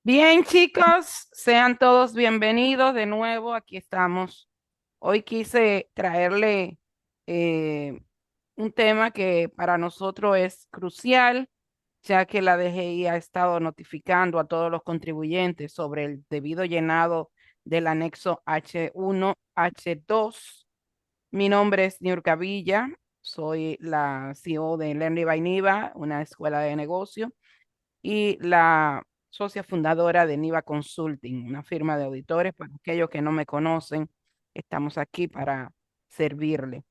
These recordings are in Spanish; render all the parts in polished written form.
Bien, chicos, sean todos bienvenidos de nuevo. Aquí estamos. Hoy quise traerle eh, un tema que para nosotros es crucial, ya que la DGI ha estado notificando a todos los contribuyentes sobre el debido llenado del anexo H1, H2. Mi nombre es Niurka Villa, soy la CEO de Learning by Niva, una escuela de negocio y la socia fundadora de Niva Consulting, una firma de auditores. Para aquellos que no me conocen, estamos aquí para servirle.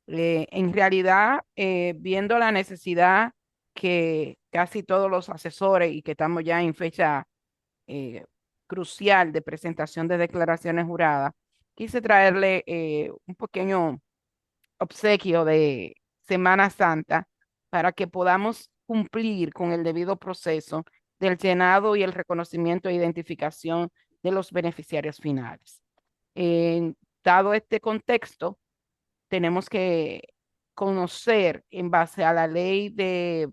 En realidad, viendo la necesidad que casi todos los asesores y que estamos ya en fecha eh, crucial de presentación de declaraciones juradas, quise traerle un pequeño obsequio de Semana Santa para que podamos cumplir con el debido proceso del llenado y el reconocimiento e identificación de los beneficiarios finales. Dado este contexto, tenemos que conocer en base a la ley de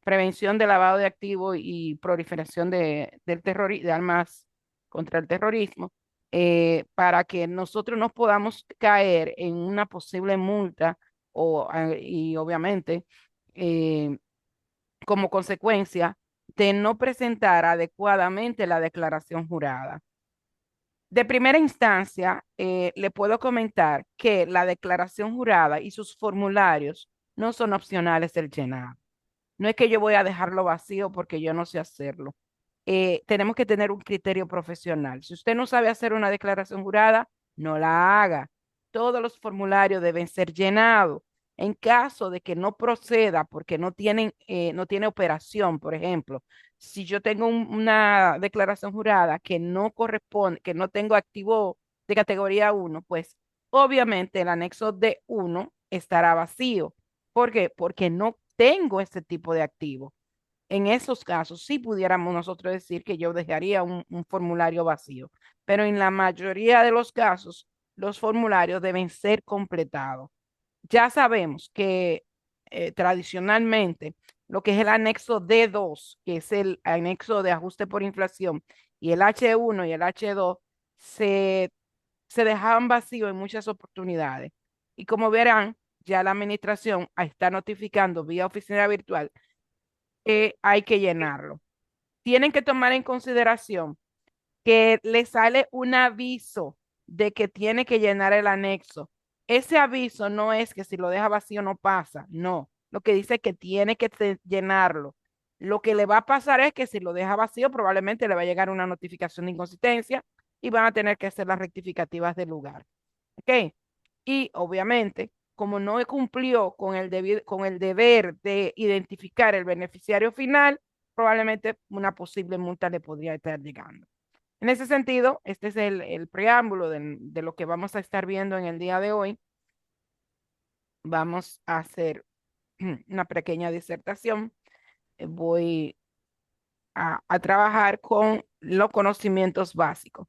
prevención de lavado de activos y proliferación de armas contra el terrorismo, para que nosotros no podamos caer en una posible multa y obviamente eh, como consecuencia de no presentar adecuadamente la declaración jurada. De primera instancia, le puedo comentar que la declaración jurada y sus formularios no son opcionales del llenado. No es que yo voy a dejarlo vacío porque yo no sé hacerlo. Tenemos que tener un criterio profesional. Si usted no sabe hacer una declaración jurada, no la haga. Todos los formularios deben ser llenados. En caso de que no proceda porque no tiene operación, por ejemplo, si yo tengo una declaración jurada que no corresponde, que no tengo activo de categoría uno, pues obviamente el anexo D1 estará vacío. ¿Por qué? Porque no tengo ese tipo de activo. En esos casos, sí pudiéramos nosotros decir que yo dejaría un formulario vacío, pero en la mayoría de los casos, los formularios deben ser completados. Ya sabemos que tradicionalmente lo que es el anexo D2, que es el anexo de ajuste por inflación, y el H1 y el H2 se, se dejaban vacíos en muchas oportunidades. Y como verán, ya la administración está notificando vía oficina virtual que hay que llenarlo. Tienen que tomar en consideración que le sale un aviso de que tiene que llenar el anexo. Ese aviso no es que si lo deja vacío no pasa, no. Lo que dice es que tiene que llenarlo. Lo que le va a pasar es que si lo deja vacío, probablemente le va a llegar una notificación de inconsistencia y van a tener que hacer las rectificativas del lugar. ¿Ok? Y obviamente, como no cumplió con con el deber de identificar el beneficiario final, probablemente una posible multa le podría estar llegando. En ese sentido, este es el preámbulo de lo que vamos a estar viendo en el día de hoy. Vamos a hacer una pequeña disertación. Voy a trabajar con los conocimientos básicos.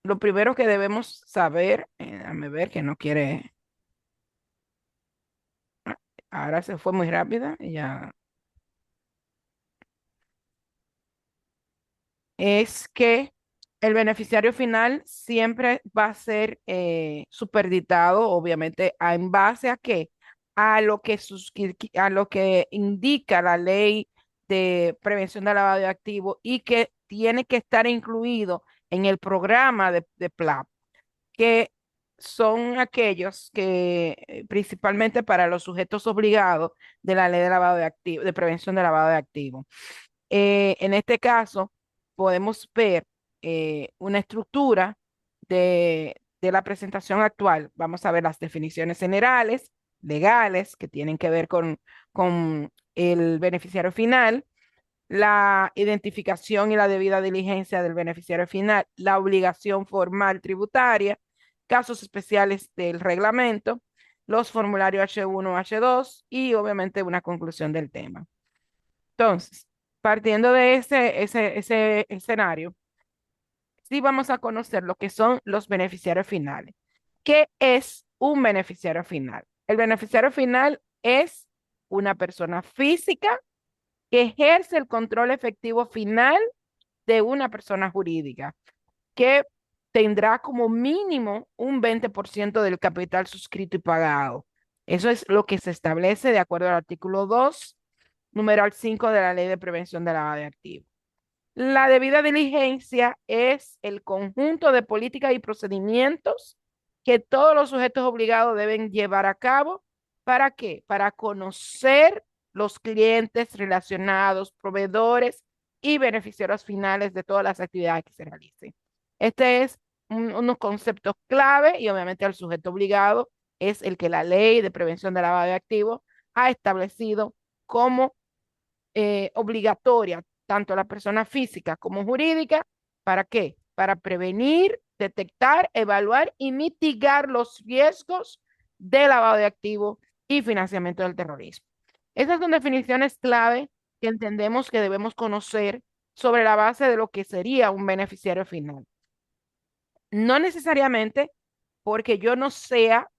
Lo primero que debemos saber, déjame ver que no quiere, ahora se fue muy rápida, ya, es que el beneficiario final siempre va a ser superditado, obviamente, ¿en base a qué? A lo que indica la ley de prevención de lavado de activos y que tiene que estar incluido en el programa de PLAP, que son aquellos que principalmente para los sujetos obligados de la ley de lavado de activos, de prevención de lavado de activos. En este caso, podemos ver una estructura de la presentación actual. Vamos a ver las definiciones generales, legales, que tienen que ver con el beneficiario final, la identificación y la debida diligencia del beneficiario final, la obligación formal tributaria, casos especiales del reglamento, los formularios H1, H2 y obviamente una conclusión del tema. Entonces, partiendo de ese escenario, sí vamos a conocer lo que son los beneficiarios finales. ¿Qué es un beneficiario final? El beneficiario final es una persona física que ejerce el control efectivo final de una persona jurídica, que tendrá como mínimo un 20% del capital suscrito y pagado. Eso es lo que se establece de acuerdo al artículo 2, numeral 5 de la Ley de Prevención de Lavado de Activos. La debida diligencia es el conjunto de políticas y procedimientos que todos los sujetos obligados deben llevar a cabo. ¿Para qué? Para conocer los clientes relacionados, proveedores y beneficiarios finales de todas las actividades que se realicen. Este es unos conceptos clave y obviamente el sujeto obligado es el que la Ley de Prevención de Lavado de Activos ha establecido como obligatoria, tanto la persona física como jurídica. ¿Para qué? Para prevenir, detectar, evaluar y mitigar los riesgos de lavado de activos y financiamiento del terrorismo. Esas son definiciones clave que entendemos que debemos conocer sobre la base de lo que sería un beneficiario final. No necesariamente porque yo no sea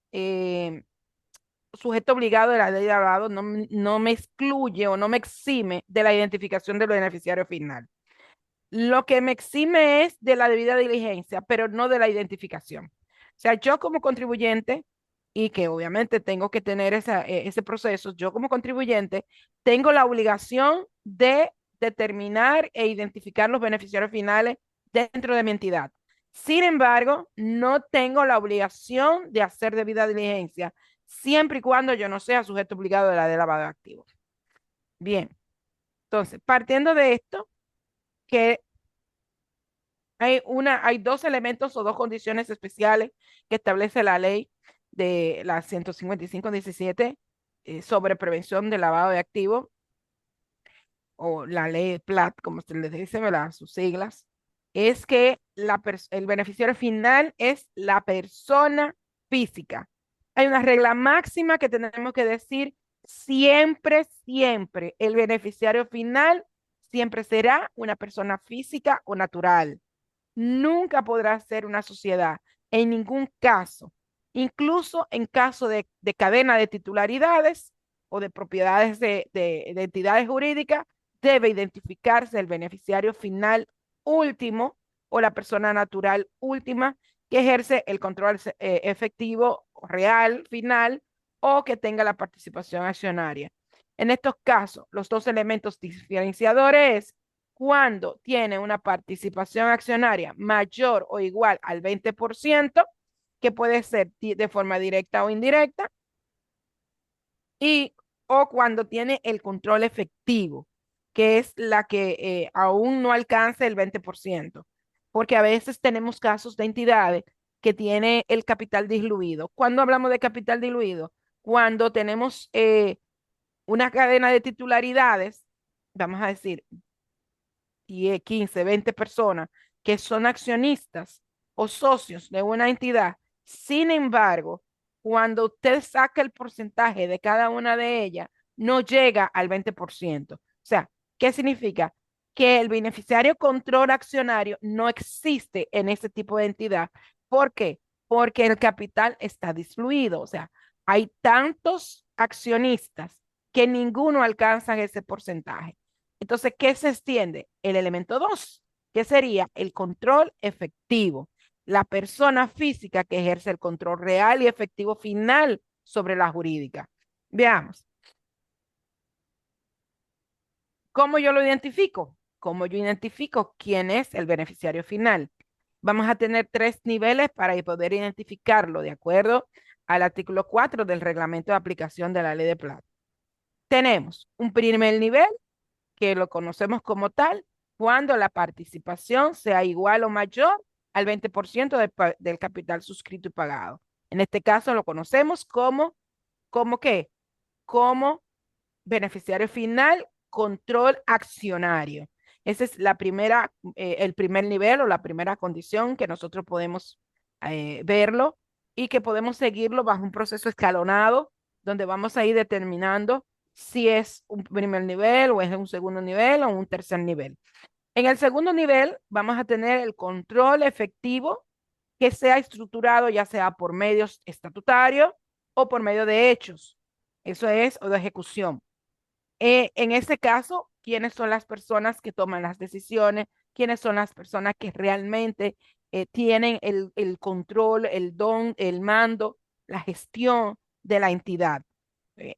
sujeto obligado de la ley de lavado, no me excluye o no me exime de la identificación del beneficiario final. Lo que me exime es de la debida diligencia, pero no de la identificación. O sea, yo como contribuyente, y que obviamente tengo que tener ese proceso, yo como contribuyente tengo la obligación de determinar e identificar los beneficiarios finales dentro de mi entidad. Sin embargo, no tengo la obligación de hacer debida diligencia, siempre y cuando yo no sea sujeto obligado de la de lavado de activos. Bien, entonces, partiendo de esto, que hay dos elementos o dos condiciones especiales que establece la ley de la 155-17 sobre prevención del lavado de activos, o la ley PLAT, como se les dice, ¿verdad? Sus siglas, es que el beneficiario final es la persona física. Hay una regla máxima que tenemos que decir siempre, siempre, el beneficiario final siempre será una persona física o natural. Nunca podrá ser una sociedad, en ningún caso, incluso en caso de cadena de titularidades o de propiedades de entidades jurídicas, debe identificarse el beneficiario final último o la persona natural última que ejerce el control efectivo real final o que tenga la participación accionaria. En estos casos, los dos elementos diferenciadores es cuando tiene una participación accionaria mayor o igual al 20%, que puede ser de forma directa o indirecta, y o cuando tiene el control efectivo, que es la que aún no alcanza el 20%, porque a veces tenemos casos de entidades que tiene el capital diluido. ¿Cuándo hablamos de capital diluido? Cuando tenemos una cadena de titularidades, vamos a decir, 10, 15, 20 personas que son accionistas o socios de una entidad. Sin embargo, cuando usted saca el porcentaje de cada una de ellas, no llega al 20%. O sea, ¿qué significa? Que el beneficiario control accionario no existe en ese tipo de entidad. ¿Por qué? Porque el capital está disluido. O sea, hay tantos accionistas que ninguno alcanza ese porcentaje. Entonces, ¿qué se extiende? El elemento 2, que sería el control efectivo, la persona física que ejerce el control real y efectivo final sobre la jurídica. Veamos, ¿cómo yo lo identifico? ¿Cómo yo identifico quién es el beneficiario final? Vamos a tener tres niveles para poder identificarlo de acuerdo al artículo 4 del reglamento de aplicación de la ley de plata. Tenemos un primer nivel que lo conocemos como tal, cuando la participación sea igual o mayor al 20% del capital suscrito y pagado. En este caso lo conocemos ¿como qué? Como beneficiario final, control accionario. Ese es el primer nivel o la primera condición que nosotros podemos verlo y que podemos seguirlo bajo un proceso escalonado donde vamos a ir determinando si es un primer nivel o es un segundo nivel o un tercer nivel. En el segundo nivel vamos a tener el control efectivo que sea estructurado ya sea por medios estatutarios o por medio de hechos. Eso es, o de ejecución. En este caso, ¿quiénes son las personas que toman las decisiones? quiénes son las personas que realmente tienen el control, el don, el mando, la gestión de la entidad. Eh,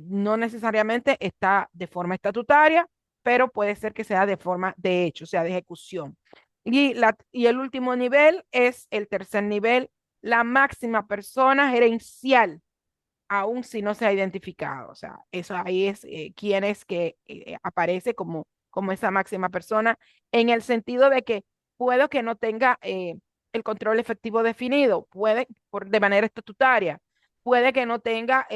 no necesariamente está de forma estatutaria, pero puede ser que sea de forma de hecho, o sea, de ejecución. Y el último nivel es el tercer nivel, la máxima persona gerencial, aún si no se ha identificado. O sea, eso ahí es quién es que aparece como esa máxima persona, en el sentido de que puedo que no tenga el control efectivo definido, puede de manera estatutaria, puede que no tenga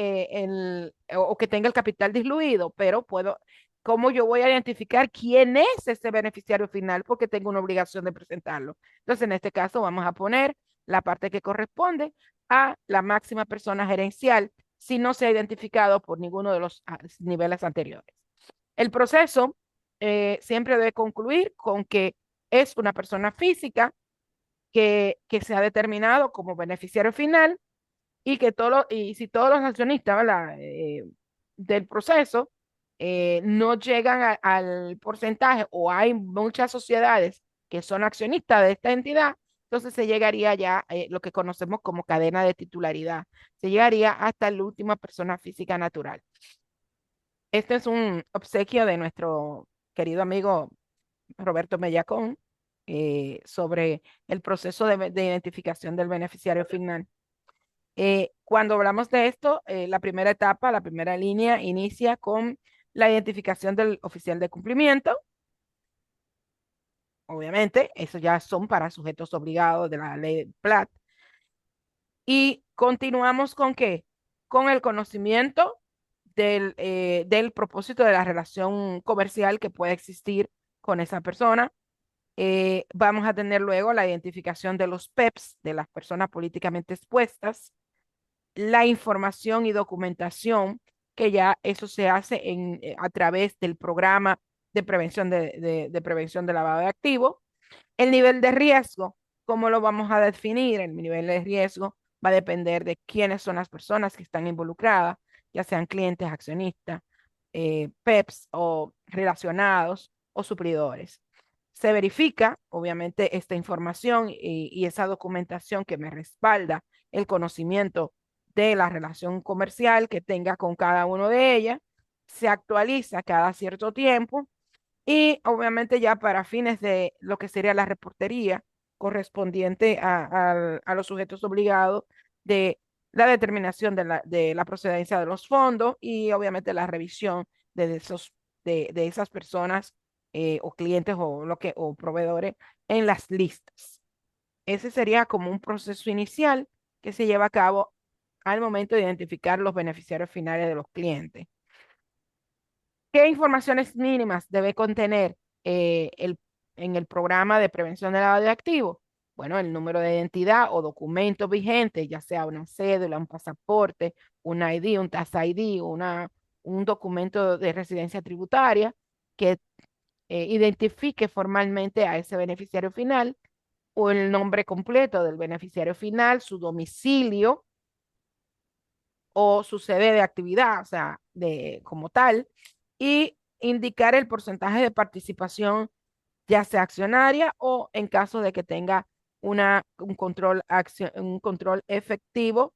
o que tenga el capital diluido, pero puedo, ¿cómo yo voy a identificar quién es ese beneficiario final? Porque tengo una obligación de presentarlo. Entonces, en este caso, vamos a poner la parte que corresponde a la máxima persona gerencial si no se ha identificado por ninguno de los niveles anteriores. El proceso siempre debe concluir con que es una persona física que se ha determinado como beneficiario final y que y si todos los accionistas, ¿verdad? Del proceso no llegan al porcentaje o hay muchas sociedades que son accionistas de esta entidad, entonces se llegaría ya a lo que conocemos como cadena de titularidad. Se llegaría hasta la última persona física natural. Este es un obsequio de nuestro querido amigo Roberto Mellacón sobre el proceso de identificación del beneficiario final. Cuando hablamos de esto, la primera etapa, la primera línea, inicia con la identificación del oficial de cumplimiento. Obviamente, eso ya son para sujetos obligados de la ley PLAT. Y continuamos con qué? Con el conocimiento del propósito de la relación comercial que puede existir con esa persona. Vamos a tener luego la identificación de los PEPs, de las personas políticamente expuestas, la información y documentación, que ya eso se hace a través del programa de prevención de prevención de lavado de activos. El nivel de riesgo, ¿cómo lo vamos a definir? El nivel de riesgo va a depender de quiénes son las personas que están involucradas, ya sean clientes, accionistas, PEPs o relacionados o suplidores. Se verifica, obviamente, esta información y esa documentación que me respalda el conocimiento de la relación comercial que tenga con cada uno de ellas. Se actualiza cada cierto tiempo y obviamente ya para fines de lo que sería la reportería correspondiente a los sujetos obligados de la determinación de la procedencia de los fondos y obviamente la revisión de esas personas o clientes o proveedores en las listas. Ese sería como un proceso inicial que se lleva a cabo al momento de identificar los beneficiarios finales de los clientes. ¿Qué informaciones mínimas debe contener en el programa de prevención de lavado de activos? Bueno, el número de identidad o documento vigente, ya sea una cédula, un pasaporte, un ID, un Tax ID, un documento de residencia tributaria que identifique formalmente a ese beneficiario final, o el nombre completo del beneficiario final, su domicilio o su sede de actividad, o sea, como tal, y indicar el porcentaje de participación, ya sea accionaria o en caso de que tenga un control efectivo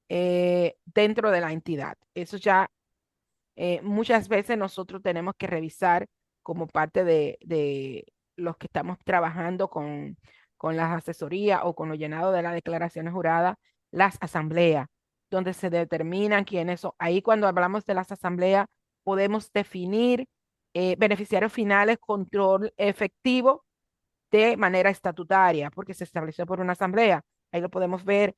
dentro de la entidad. Eso ya muchas veces nosotros tenemos que revisar como parte de los que estamos trabajando con las asesorías o con lo llenado de las declaraciones juradas, las asambleas, donde se determinan quiénes son. Ahí cuando hablamos de las asambleas, podemos definir beneficiarios finales, control efectivo de manera estatutaria, porque se estableció por una asamblea. Ahí lo podemos ver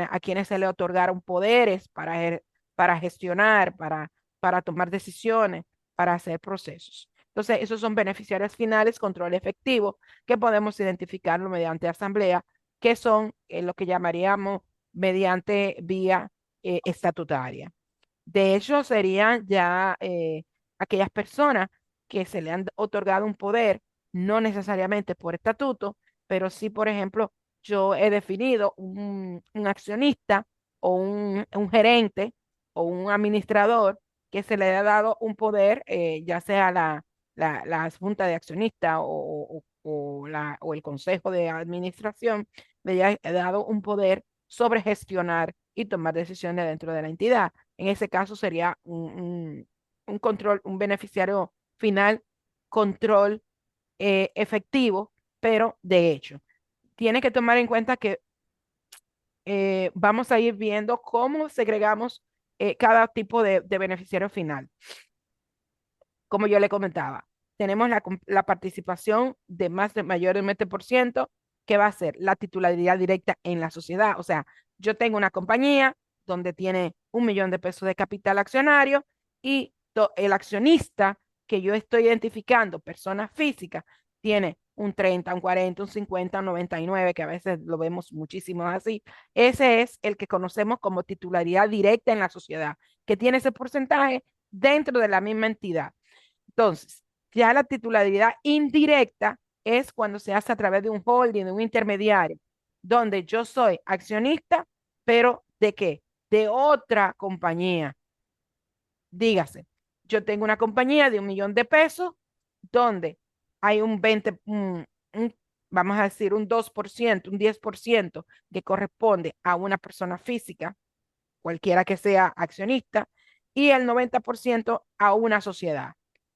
a quienes se le otorgaron poderes para gestionar, para tomar decisiones, para hacer procesos. Entonces, esos son beneficiarios finales, control efectivo, que podemos identificarlo mediante asamblea, que son lo que llamaríamos mediante vía estatutaria. De hecho, serían ya aquellas personas que se le han otorgado un poder, no necesariamente por estatuto, pero sí, por ejemplo, yo he definido un accionista o un gerente o un administrador que se le ha dado un poder, ya sea la junta de accionistas o el consejo de administración le haya dado un poder sobre gestionar y tomar decisiones dentro de la entidad. En ese caso sería un control, un beneficiario final, control efectivo, pero de hecho. Tiene que tomar en cuenta que vamos a ir viendo cómo segregamos cada tipo de beneficiario final. Como yo le comentaba, tenemos la participación de mayor del 20%, que va a ser la titularidad directa en la sociedad. O sea, yo tengo una compañía donde tiene 1 millón de pesos de capital accionario y el accionista que yo estoy identificando, persona física, tiene un 30, un 40, un 50, un 99, que a veces lo vemos muchísimo así. Ese es el que conocemos como titularidad directa en la sociedad, que tiene ese porcentaje dentro de la misma entidad. Entonces, ya la titularidad indirecta es cuando se hace a través de un holding, de un intermediario, donde yo soy accionista, pero ¿de qué? De otra compañía. Dígase, yo tengo una compañía de 1 millón de pesos, donde hay un 20, vamos a decir, un 2%, un 10% que corresponde a una persona física, cualquiera que sea accionista, y el 90% a una sociedad.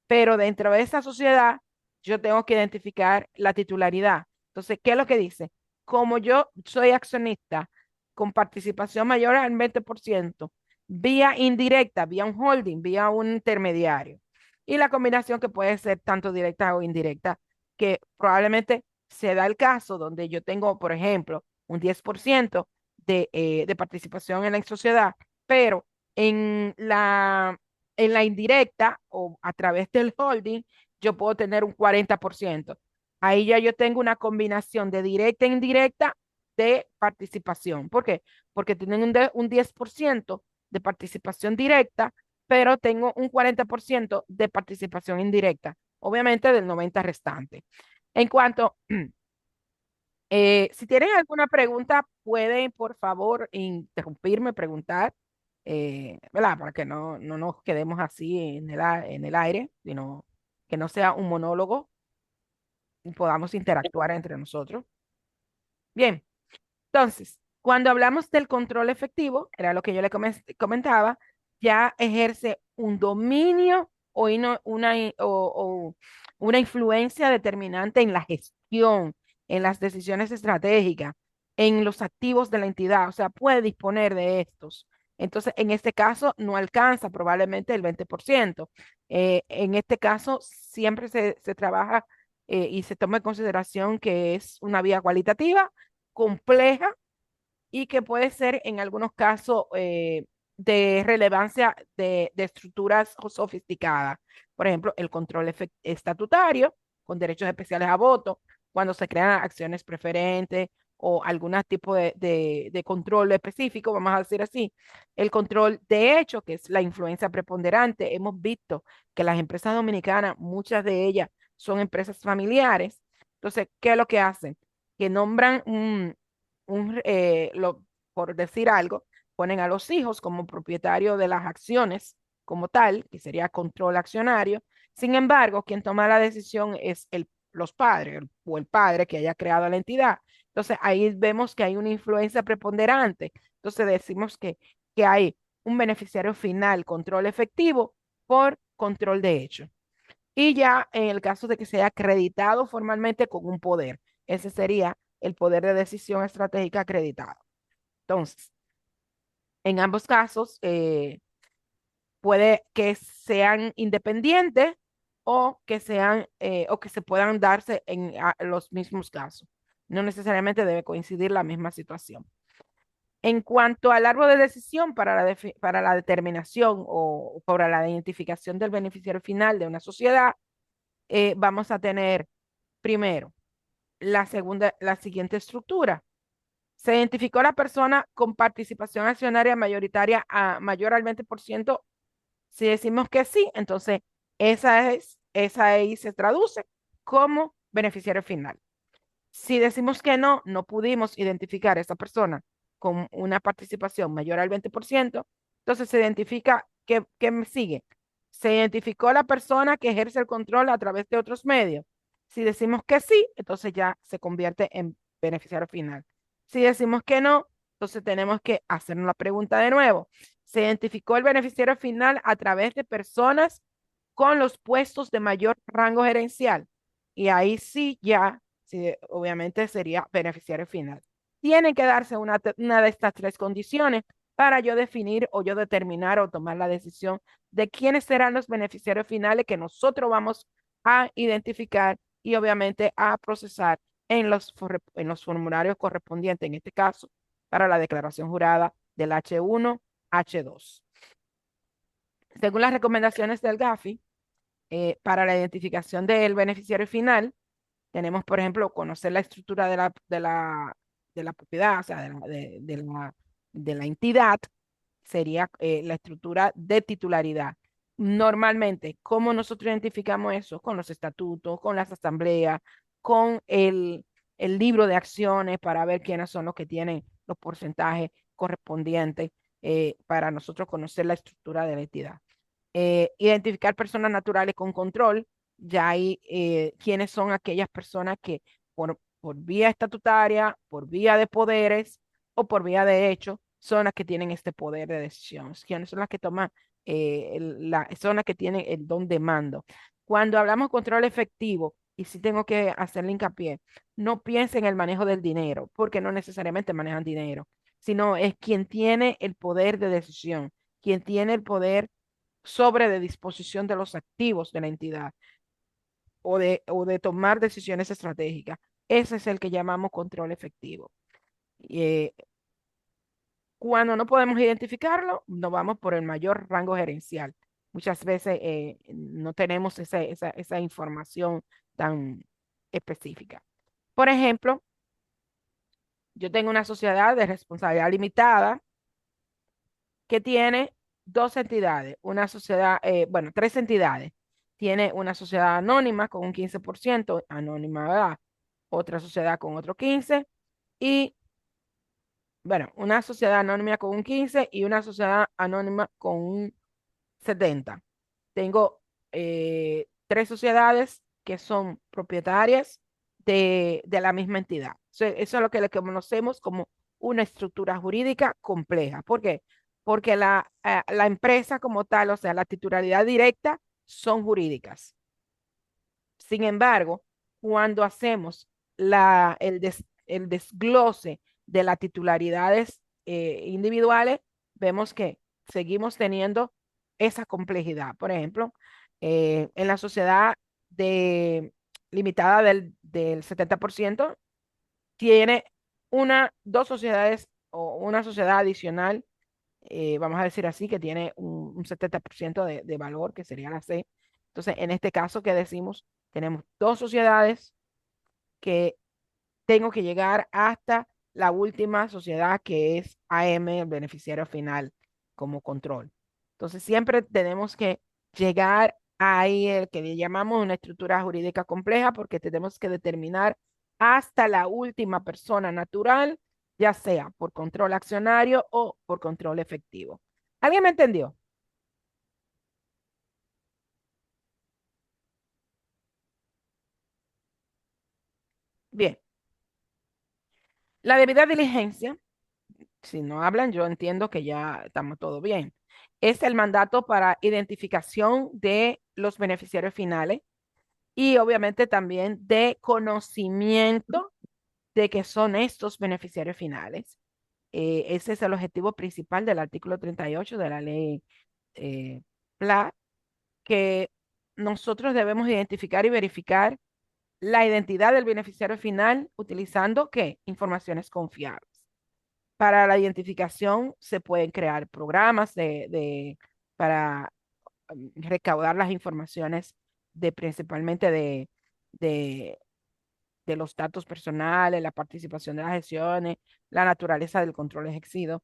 Pero dentro de esa sociedad, yo tengo que identificar la titularidad. Entonces, ¿qué es lo que dice? Como yo soy accionista con participación mayor al 20%, vía indirecta, vía un holding, vía un intermediario. Y la combinación que puede ser tanto directa o indirecta, que probablemente se da el caso donde yo tengo, por ejemplo, un 10% de participación en la sociedad, pero en la indirecta o a través del holding, yo puedo tener un 40%. Ahí ya yo tengo una combinación de directa e indirecta de participación. ¿Por qué? Porque tienen un 10% de participación directa, pero tengo un 40% de participación indirecta, obviamente del 90% restante. En cuanto si tienen alguna pregunta, pueden por favor interrumpirme, preguntar, ¿verdad? Para que no nos quedemos así en el aire, sino que no sea un monólogo y podamos interactuar entre nosotros. Bien, entonces, cuando hablamos del control efectivo, era lo que yo le comentaba, ya ejerce un dominio o, o una influencia determinante en la gestión, en las decisiones estratégicas, en los activos de la entidad, o sea, puede disponer de estos. Entonces, en este caso, no alcanza probablemente el 20%. En este caso, siempre se trabaja y se toma en consideración que es una vía cualitativa compleja y que puede ser en algunos casos de relevancia de estructuras sofisticadas. Por ejemplo, el control estatutario con derechos especiales a voto, cuando se crean acciones preferentes o algún tipo de control específico, vamos a decir así. El control de hecho, que es la influencia preponderante. Hemos visto que las empresas dominicanas, muchas de ellas son empresas familiares. Entonces, ¿qué es lo que hacen? Que nombran por decir algo, ponen a los hijos como propietario de las acciones como tal, que sería control accionario. Sin embargo, quien toma la decisión es los padres o el padre que haya creado la entidad. Entonces, ahí vemos que hay una influencia preponderante. Entonces, decimos que hay un beneficiario final, control efectivo por control de hecho. Y ya en el caso de que sea acreditado formalmente con un poder, ese sería el poder de decisión estratégica acreditado. Entonces, en ambos casos, puede que sean independientes o que sean o que se puedan darse en los mismos casos. No necesariamente debe coincidir la misma situación. En cuanto al árbol de decisión para para la determinación o para la identificación del beneficiario final de una sociedad, vamos a tener primero la siguiente estructura. Se identificó la persona con participación accionaria mayoritaria mayor al 20%. Si decimos que sí, entonces esa ahí se traduce como beneficiario final. Si decimos que no, no pudimos identificar a esa persona con una participación mayor al 20%, entonces se identifica, ¿qué me sigue? Se identificó la persona que ejerce el control a través de otros medios. Si decimos que sí, entonces ya se convierte en beneficiario final. Si decimos que no, entonces tenemos que hacernos la pregunta de nuevo. Se identificó el beneficiario final a través de personas con los puestos de mayor rango gerencial. Y ahí sí ya, sí, obviamente sería beneficiario final. Tienen que darse una de estas tres condiciones para yo definir o yo determinar o tomar la decisión de quiénes serán los beneficiarios finales que nosotros vamos a identificar y obviamente a procesar en los formularios correspondientes, en este caso, para la declaración jurada del H1, H2. Según las recomendaciones del GAFI, para la identificación del beneficiario final, tenemos, por ejemplo, conocer la estructura de la propiedad, o sea, de la entidad, sería la estructura de titularidad. Normalmente, ¿cómo nosotros identificamos eso? Con los estatutos, con las asambleas, con el libro de acciones para ver quiénes son los que tienen los porcentajes correspondientes para nosotros conocer la estructura de la entidad. Identificar personas naturales con control, ya hay quiénes son aquellas personas que por vía estatutaria, por vía de poderes o por vía de hecho, son las que tienen este poder de decisión, quiénes son las que toman, son las que tienen el don de mando. Cuando hablamos de control efectivo, y sí tengo que hacerle hincapié, no piensen en el manejo del dinero, porque no necesariamente manejan dinero, sino es quien tiene el poder de decisión, quien tiene el poder sobre de disposición de los activos de la entidad o de tomar decisiones estratégicas. Ese es el que llamamos control efectivo. Eh, Cuando no podemos identificarlo, nos vamos por el mayor rango gerencial. Muchas veces no tenemos esa información tan específica. Por ejemplo, yo tengo una sociedad de responsabilidad limitada que tiene dos entidades, una sociedad, bueno, tres entidades. Tiene una sociedad anónima con un 15%, anónima, ¿verdad? Otra sociedad con otro 15% y, bueno, una sociedad anónima con un 15% y una sociedad anónima con un 70%. Tengo tres sociedades que son propietarias de la misma entidad. Eso es lo que le conocemos como una estructura jurídica compleja. ¿Por qué? Porque la empresa como tal, o sea, la titularidad directa, son jurídicas. Sin embargo, cuando hacemos el desglose de las titularidades individuales, vemos que seguimos teniendo esa complejidad. Por ejemplo, en la sociedad limitada del 70%, tiene dos sociedades o una sociedad adicional, vamos a decir así, que tiene un 70% de valor, que sería la C. Entonces, en este caso que decimos, tenemos dos sociedades que tengo que llegar hasta la última sociedad que es AM, el beneficiario final, como control. Entonces, siempre tenemos que llegar ahí, el que le llamamos una estructura jurídica compleja, porque tenemos que determinar hasta la última persona natural, ya sea por control accionario o por control efectivo. ¿Alguien me entendió? Bien, la debida diligencia, si no hablan, yo entiendo que ya estamos todo bien. Es el mandato para identificación de los beneficiarios finales y obviamente también de conocimiento de que son estos beneficiarios finales. Ese es el objetivo principal del artículo 38 de la ley PLA, que nosotros debemos identificar y verificar la identidad del beneficiario final utilizando ¿qué? Informaciones confiables. Para la identificación se pueden crear programas para recaudar las informaciones principalmente de, de los datos personales, la participación de las gestiones, la naturaleza del control ejercido.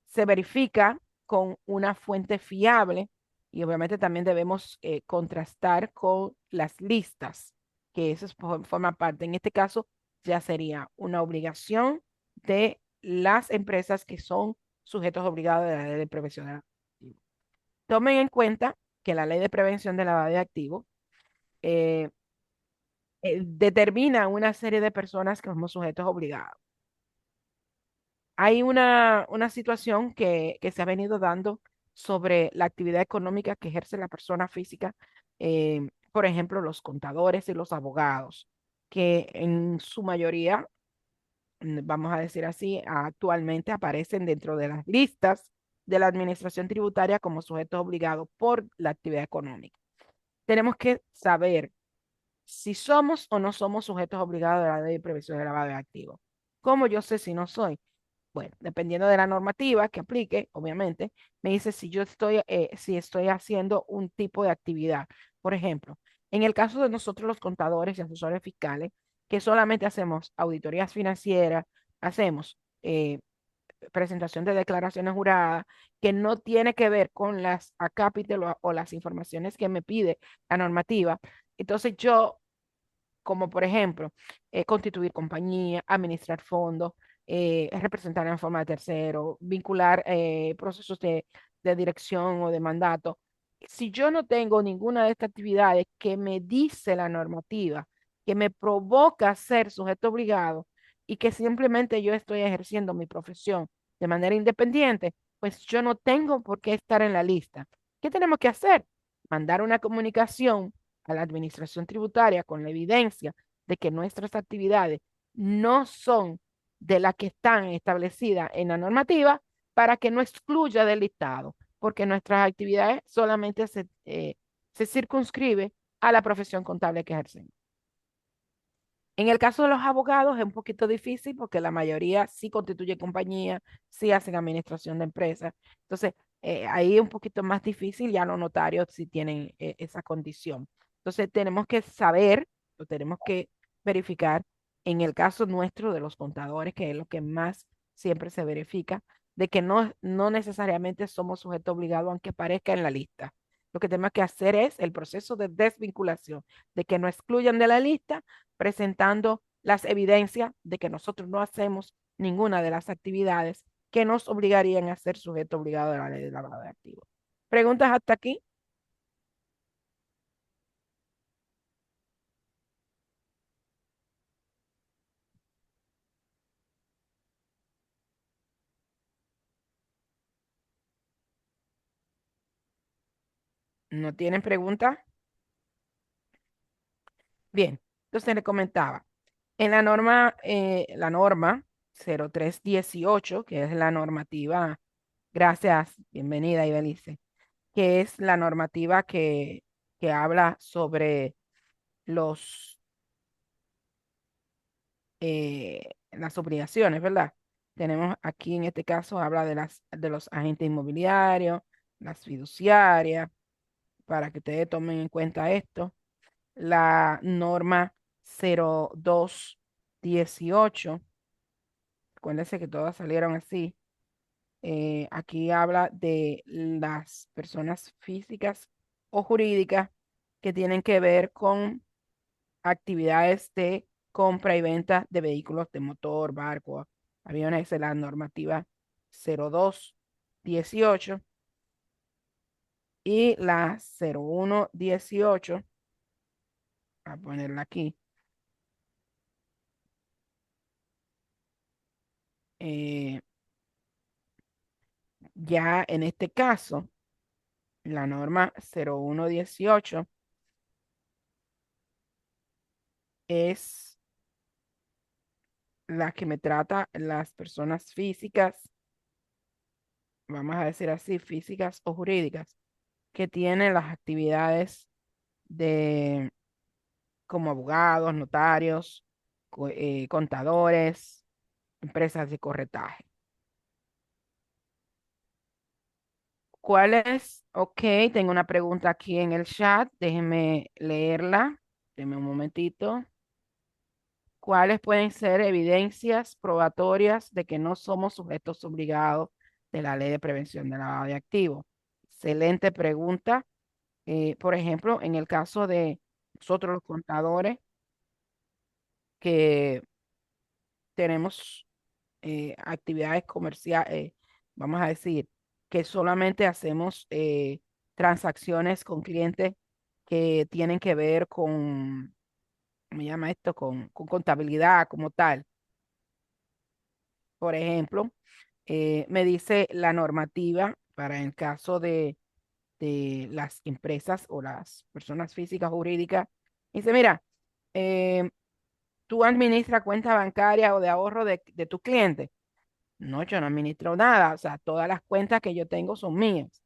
Se verifica con una fuente fiable y obviamente también debemos contrastar con las listas, que eso forma parte. En este caso ya sería una obligación de las empresas que son sujetos obligados de la ley de prevención de lavado de activos. Tomen en cuenta que la ley de prevención de lavado de activos determina una serie de personas que somos sujetos obligados. Hay una situación que se ha venido dando sobre la actividad económica que ejerce la persona física, por ejemplo, los contadores y los abogados, que en su mayoría, vamos a decir así, actualmente aparecen dentro de las listas de la administración tributaria como sujetos obligados por la actividad económica. Tenemos que saber si somos o no somos sujetos obligados de la ley de prevención de lavado de activos. ¿Cómo yo sé si no soy? Bueno, dependiendo de la normativa que aplique, obviamente, me dice si yo estoy, si estoy haciendo un tipo de actividad. Por ejemplo, en el caso de nosotros los contadores y asesores fiscales, que solamente hacemos auditorías financieras, hacemos presentación de declaraciones juradas, que no tiene que ver con las acápites o las informaciones que me pide la normativa. Entonces yo como por ejemplo constituir compañía, administrar fondos, representar en forma de tercero, vincular procesos de dirección o de mandato. Si yo no tengo ninguna de estas actividades que me dice la normativa, que me provoca ser sujeto obligado y que simplemente yo estoy ejerciendo mi profesión de manera independiente, pues yo no tengo por qué estar en la lista. ¿Qué tenemos que hacer? Mandar una comunicación a la administración tributaria con la evidencia de que nuestras actividades no son de las que están establecidas en la normativa para que no excluya del listado, porque nuestras actividades solamente se circunscribe a la profesión contable que ejercemos. En el caso de los abogados es un poquito difícil porque la mayoría sí constituye compañía, sí hacen administración de empresas. Entonces, ahí es un poquito más difícil, ya los notarios sí tienen esa condición. Entonces, tenemos que saber, o tenemos que verificar, en el caso nuestro de los contadores, que es lo que más siempre se verifica, de que no necesariamente somos sujetos obligados, aunque parezca en la lista. Lo que tenemos que hacer es el proceso de desvinculación, de que no excluyan de la lista presentando las evidencias de que nosotros no hacemos ninguna de las actividades que nos obligarían a ser sujeto obligado de la ley de lavado de activos. ¿Preguntas hasta aquí? ¿No tienen preguntas? Bien, entonces le comentaba, en la norma 0318, que es la normativa, gracias, bienvenida Ibelice, que es la normativa que habla sobre los las obligaciones, ¿verdad? Tenemos aquí en este caso, habla de los agentes inmobiliarios, las fiduciarias, para que ustedes tomen en cuenta esto. La norma 0218, acuérdense que todas salieron así. Aquí habla de las personas físicas o jurídicas que tienen que ver con actividades de compra y venta de vehículos de motor, barco, aviones, esa es la normativa 0218 y la 0118, a ponerla aquí, eh, ya en este caso, la norma 0118 es la que me trata las personas físicas, vamos a decir así, físicas o jurídicas, que tienen las actividades de como abogados, notarios, contadores, empresas de corretaje. ¿Cuál es? Ok, tengo una pregunta aquí en el chat, déjenme leerla. Denme un momentito. ¿Cuáles pueden ser evidencias probatorias de que no somos sujetos obligados de la ley de prevención de lavado de activos? Excelente pregunta. Por ejemplo, en el caso de nosotros los contadores, que tenemos actividades comerciales, vamos a decir, que solamente hacemos transacciones con clientes que tienen que ver con me llama esto? Con contabilidad como tal. Por ejemplo, me dice la normativa para el caso de las empresas o las personas físicas jurídicas. Dice, mira, eh, tú administras cuenta bancaria o de ahorro de tu cliente. No, yo no administro nada. O sea, todas las cuentas que yo tengo son mías.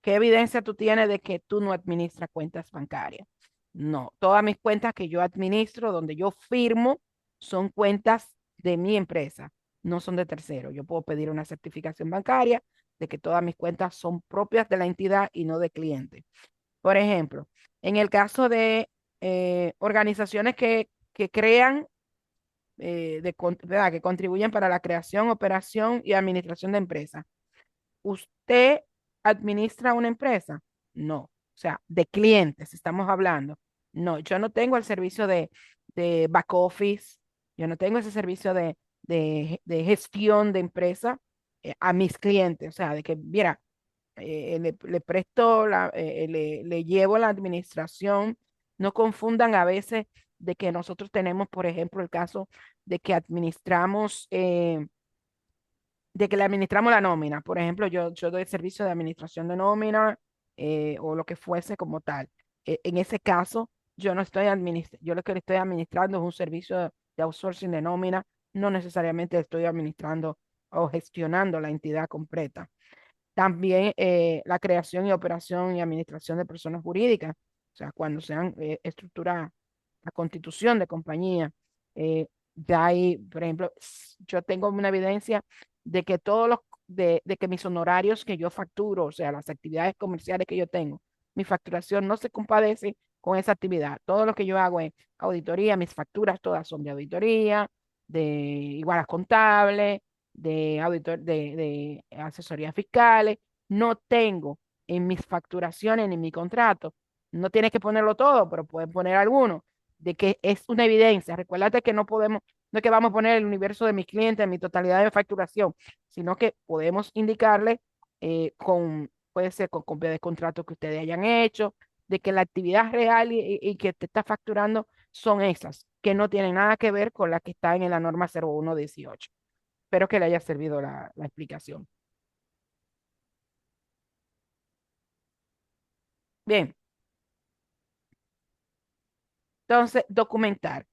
¿Qué evidencia tú tienes de que tú no administras cuentas bancarias? No, todas mis cuentas que yo administro, donde yo firmo, son cuentas de mi empresa, no son de tercero. Yo puedo pedir una certificación bancaria de que todas mis cuentas son propias de la entidad y no de cliente. Por ejemplo, en el caso de organizaciones que crean, ¿verdad? Que contribuyen para la creación, operación y administración de empresas. ¿Usted administra una empresa? No. O sea, de clientes estamos hablando. No, yo no tengo el servicio de back office, yo no tengo ese servicio de gestión de empresa a mis clientes. O sea, de que, mira, le presto, le llevo la administración. No confundan a veces de que nosotros tenemos, por ejemplo, el caso de que administramos de que le administramos la nómina. Por ejemplo, yo doy servicio de administración de nómina o lo que fuese como tal. En ese caso, yo no estoy yo lo que le estoy administrando es un servicio de outsourcing de nómina, no necesariamente estoy administrando o gestionando la entidad completa. También la creación y operación y administración de personas jurídicas, o sea, cuando sean estructura, la constitución de compañía. Ya hay, por ejemplo, yo tengo una evidencia de que de que mis honorarios que yo facturo, o sea, las actividades comerciales que yo tengo, mi facturación no se compadece con esa actividad. Todo lo que yo hago es auditoría, mis facturas todas son de auditoría, de igualas contables, de auditor, de asesorías fiscales. No tengo en mis facturaciones ni en mi contrato. No tienes que ponerlo todo, pero puedes poner alguno de que es una evidencia. Recuérdate que no podemos, no es que vamos a poner el universo de mis clientes en mi totalidad de facturación, sino que podemos indicarle puede ser con copia de contrato que ustedes hayan hecho, de que la actividad real y que te está facturando son esas, que no tienen nada que ver con la que está en la norma 0118. Espero que le haya servido la explicación. Bien, entonces, documentar.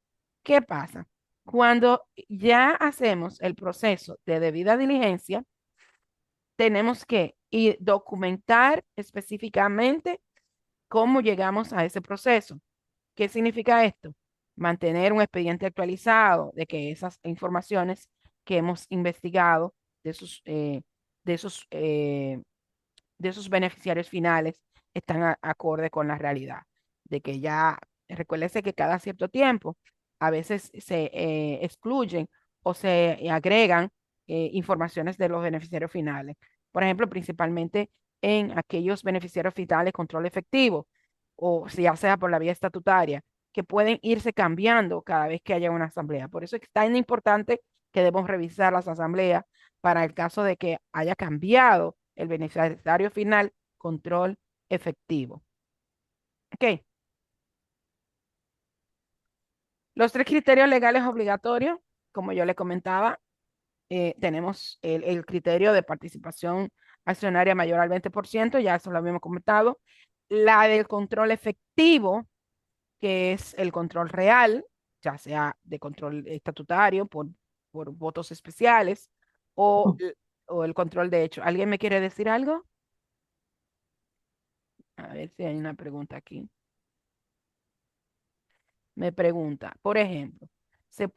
¿Qué pasa? Cuando ya hacemos el proceso de debida diligencia, tenemos que ir documentar específicamente cómo llegamos a ese proceso. ¿Qué significa esto? Mantener un expediente actualizado de que esas informaciones que hemos investigado de esos, de esos de esos beneficiarios finales están acorde con la realidad, de que ya, recuérdese que cada cierto tiempo a veces se excluyen o se agregan informaciones de los beneficiarios finales. Por ejemplo, principalmente en aquellos beneficiarios finales control efectivo o si ya sea por la vía estatutaria, que pueden irse cambiando cada vez que haya una asamblea. Por eso es tan importante que debemos revisar las asambleas para el caso de que haya cambiado el beneficiario final, control efectivo. Ok. Los tres criterios legales obligatorios, como yo le comentaba, tenemos el criterio de participación accionaria mayor al 20%, ya eso lo habíamos comentado. La del control efectivo, que es el control real, ya sea de control estatutario por votos especiales o, o el control de hecho. ¿Alguien me quiere decir algo? A ver si hay una pregunta aquí. Me pregunta, por ejemplo, ¿se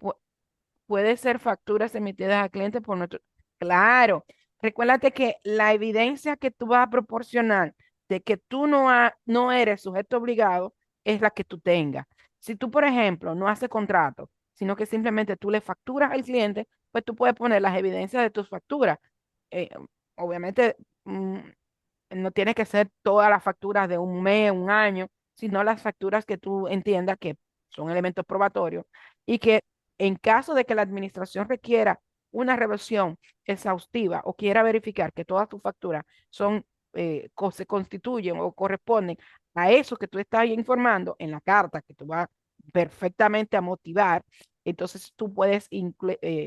puede ser facturas emitidas a clientes por nuestro? Claro, recuérdate que la evidencia que tú vas a proporcionar de que tú no eres sujeto obligado es la que tú tengas. Si tú, por ejemplo, no haces contrato, sino que simplemente tú le facturas al cliente, pues tú puedes poner las evidencias de tus facturas. Eh, obviamente, no tiene que ser todas las facturas de un mes, un año, sino las facturas que tú entiendas que son elementos probatorios y que en caso de que la administración requiera una revisión exhaustiva o quiera verificar que todas tus facturas se constituyen o corresponden a eso que tú estás informando en la carta que tú vas perfectamente a motivar, entonces tú puedes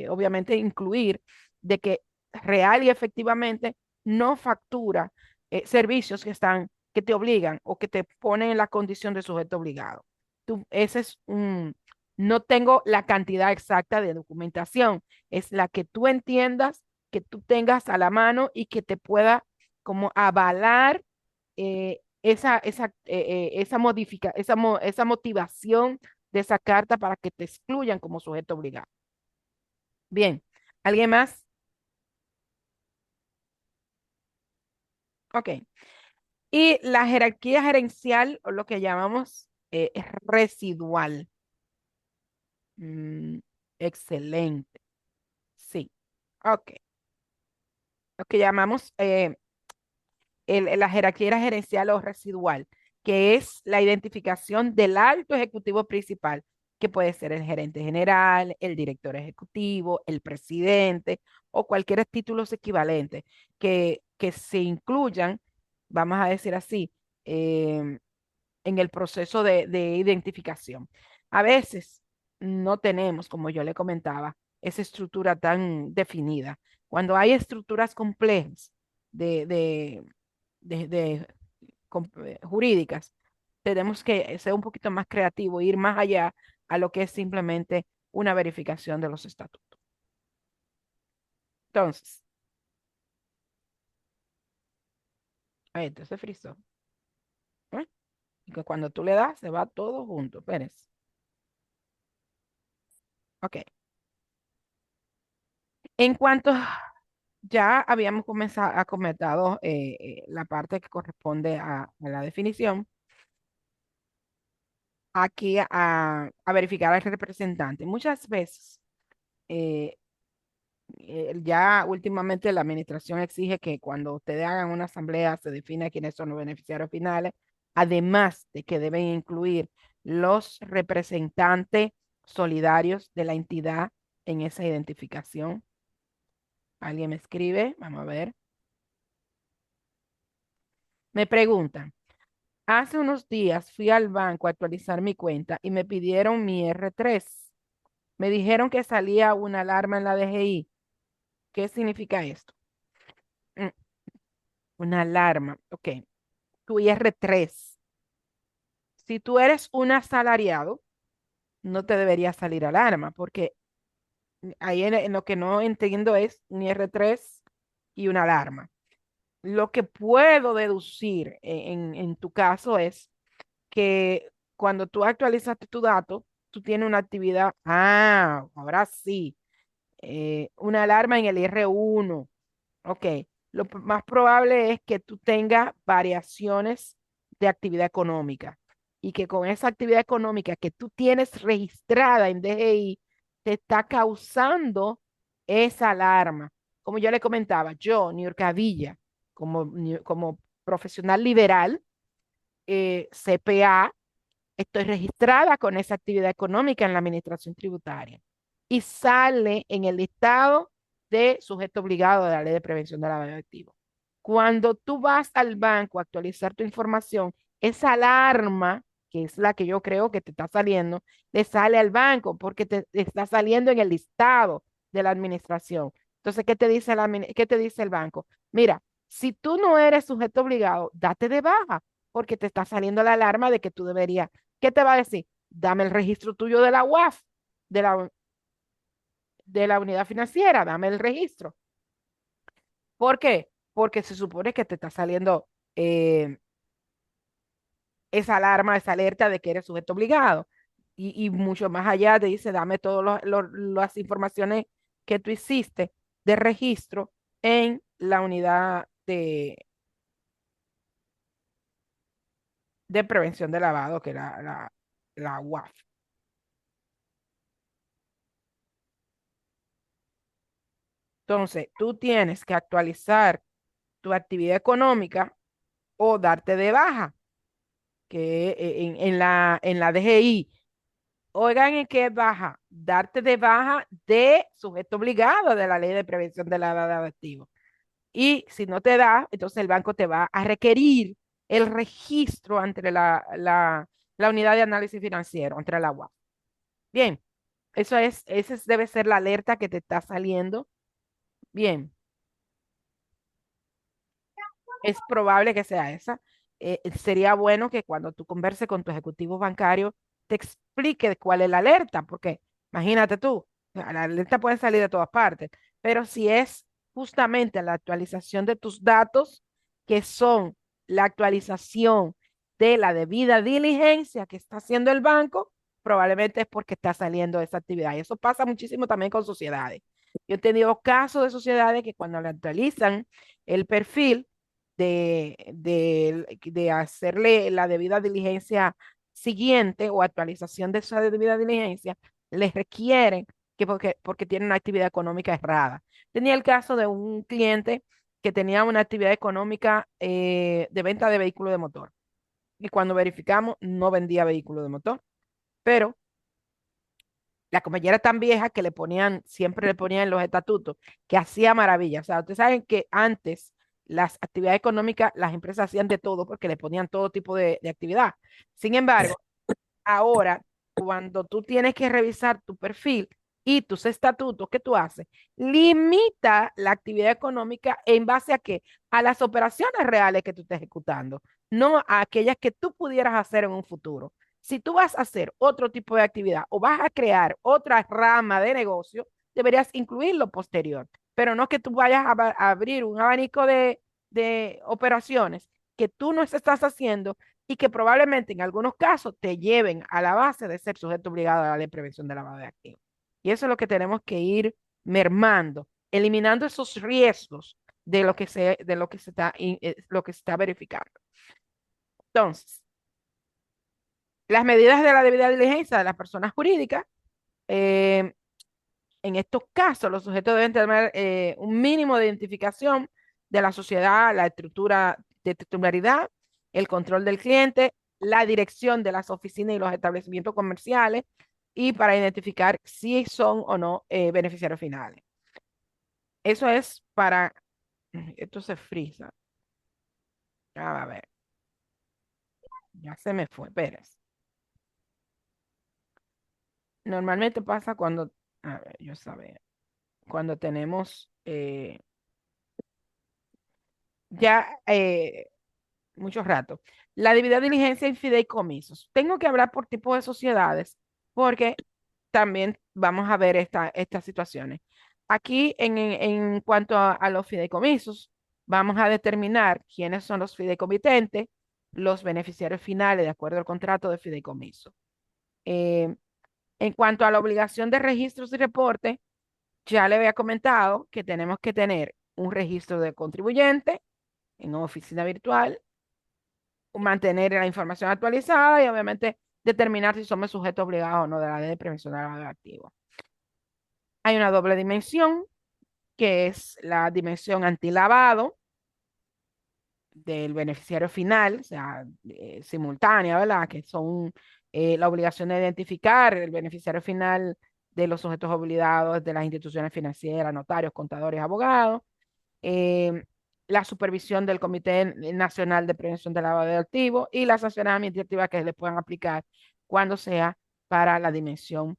obviamente incluir de que real y efectivamente no factura servicios que te obligan o que te ponen en la condición de sujeto obligado. Ese es no tengo la cantidad exacta de documentación, es la que tú entiendas, que tú tengas a la mano y que te pueda como avalar esa motivación de esa carta para que te excluyan como sujeto obligado. Bien, ¿alguien más? Ok. Y la jerarquía gerencial, o lo que llamamos es residual. Mm, excelente. Sí. Ok. Lo que llamamos la jerarquía gerencial o residual, que es la identificación del alto ejecutivo principal, que puede ser el gerente general, el director ejecutivo, el presidente o cualquier títulos equivalentes que se incluyan, vamos a decir así, en el proceso de identificación. A veces no tenemos, como yo le comentaba, esa estructura tan definida. Cuando hay estructuras complejas de, de, jurídicas, tenemos que ser un poquito más creativos, ir más allá a lo que es simplemente una verificación de los estatutos. Entonces, entonces frizó. ¿Eh? Y que cuando tú le das, se va todo junto. Pérez. Ok. En cuanto ya habíamos comenzado, comentado la parte que corresponde a la definición, aquí a verificar al representante. Muchas veces, eh, ya últimamente la administración exige que cuando ustedes hagan una asamblea se defina quiénes son los beneficiarios finales, además de que deben incluir los representantes solidarios de la entidad en esa identificación. ¿Alguien me escribe? Vamos a ver. Me preguntan. Hace unos días fui al banco a actualizar mi cuenta y me pidieron mi R3. Me dijeron que salía una alarma en la DGI. ¿Qué significa esto? Mm, Una alarma. Ok. Tu IR3. Si tú eres un asalariado, no te debería salir alarma, porque ahí en lo que no entiendo es un IR3 y una alarma. Lo que puedo deducir en tu caso es que cuando tú actualizaste tu dato, tú tienes una actividad, ahora sí, una alarma en el R1. Ok, más probable es que tú tengas variaciones de actividad económica y que con esa actividad económica que tú tienes registrada en DGI, te está causando esa alarma. Como yo le comentaba, yo, Niurka Villa, como profesional liberal, CPA, estoy registrada con esa actividad económica en la administración tributaria y sale en el listado de sujeto obligado de la Ley de Prevención de lavado de activos. Cuando tú vas al banco a actualizar tu información, esa alarma, que es la que yo creo que te está saliendo, le sale al banco porque te está saliendo en el listado de la administración. Entonces, ¿qué te dice el banco? Mira, si tú no eres sujeto obligado, date de baja porque te está saliendo la alarma de que tú deberías. ¿Qué te va a decir? Dame el registro tuyo de la UAF, de la unidad financiera, dame el registro. ¿Por qué? Porque se supone que te está saliendo esa alarma, esa alerta de que eres sujeto obligado. Y mucho más allá te dice, dame todas las informaciones que tú hiciste de registro en la unidad de prevención de lavado, que es la UAF. Entonces, tú tienes que actualizar tu actividad económica o darte de baja, que en la DGI. Oigan, ¿en qué baja? Darte de baja de sujeto obligado de la Ley de Prevención de lavado de activos. Y si no te da, entonces el banco te va a requerir el registro ante la unidad de análisis financiero, entre la UAF. Bien, debe ser la alerta que te está saliendo. Bien, es probable que sea esa. Sería bueno que cuando tú converses con tu ejecutivo bancario, te explique cuál es la alerta, porque imagínate tú, la alerta puede salir de todas partes, pero si es justamente la actualización de tus datos, que son la actualización de la debida diligencia que está haciendo el banco, probablemente es porque está saliendo esa actividad. Y eso pasa muchísimo también con sociedades. Yo he tenido casos de sociedades que cuando le actualizan el perfil, de hacerle la debida diligencia siguiente o actualización de esa debida diligencia, les requieren porque tiene una actividad económica errada. Tenía el caso de un cliente que tenía una actividad económica de venta de vehículos de motor. Y cuando verificamos, no vendía vehículos de motor, pero la compañera era tan vieja que siempre le ponían en los estatutos que hacía maravillas. O sea, ustedes saben que antes las actividades económicas, las empresas hacían de todo porque le ponían todo tipo de actividad. Sin embargo, ahora, cuando tú tienes que revisar tu perfil y tus estatutos, ¿qué tú haces? Limita la actividad económica en base a qué? A las operaciones reales que tú estés ejecutando, no a aquellas que tú pudieras hacer en un futuro. Si tú vas a hacer otro tipo de actividad o vas a crear otra rama de negocio, deberías incluir lo posterior, pero no que tú vayas a abrir un abanico de operaciones que tú no estás haciendo y que probablemente en algunos casos te lleven a la base de ser sujeto obligado a la ley de prevención de lavado de activos. Y eso es lo que tenemos que ir mermando, eliminando esos riesgos lo que se está verificando. Entonces, las medidas de la debida diligencia de las personas jurídicas, eh, en estos casos, los sujetos deben tener un mínimo de identificación de la sociedad, la estructura de titularidad, el control del cliente, la dirección de las oficinas y los establecimientos comerciales y para identificar si son o no beneficiarios finales. Eso es para... Esto se frisa. A ver, ya se me fue, Pérez. Normalmente pasa cuando, a ver, yo sabía, cuando tenemos ya mucho rato. La debida diligencia en fideicomisos. Tengo que hablar por tipo de sociedades porque también vamos a ver estas situaciones. Aquí, en cuanto a los fideicomisos, vamos a determinar quiénes son los fideicomitentes, los beneficiarios finales de acuerdo al contrato de fideicomiso. Eh, en cuanto a la obligación de registros y reportes, ya le había comentado que tenemos que tener un registro de contribuyente en oficina virtual, mantener la información actualizada y obviamente determinar si somos sujetos obligados o no de la ley de prevención de lavado de activos. Hay una doble dimensión, que es la dimensión antilavado del beneficiario final, o sea, simultánea, ¿verdad? Que son la obligación de identificar el beneficiario final de los sujetos obligados de las instituciones financieras, notarios, contadores, abogados. eh, la supervisión del Comité Nacional de Prevención del Lavado de Activos y las sanciones administrativas que le puedan aplicar cuando sea para la dimensión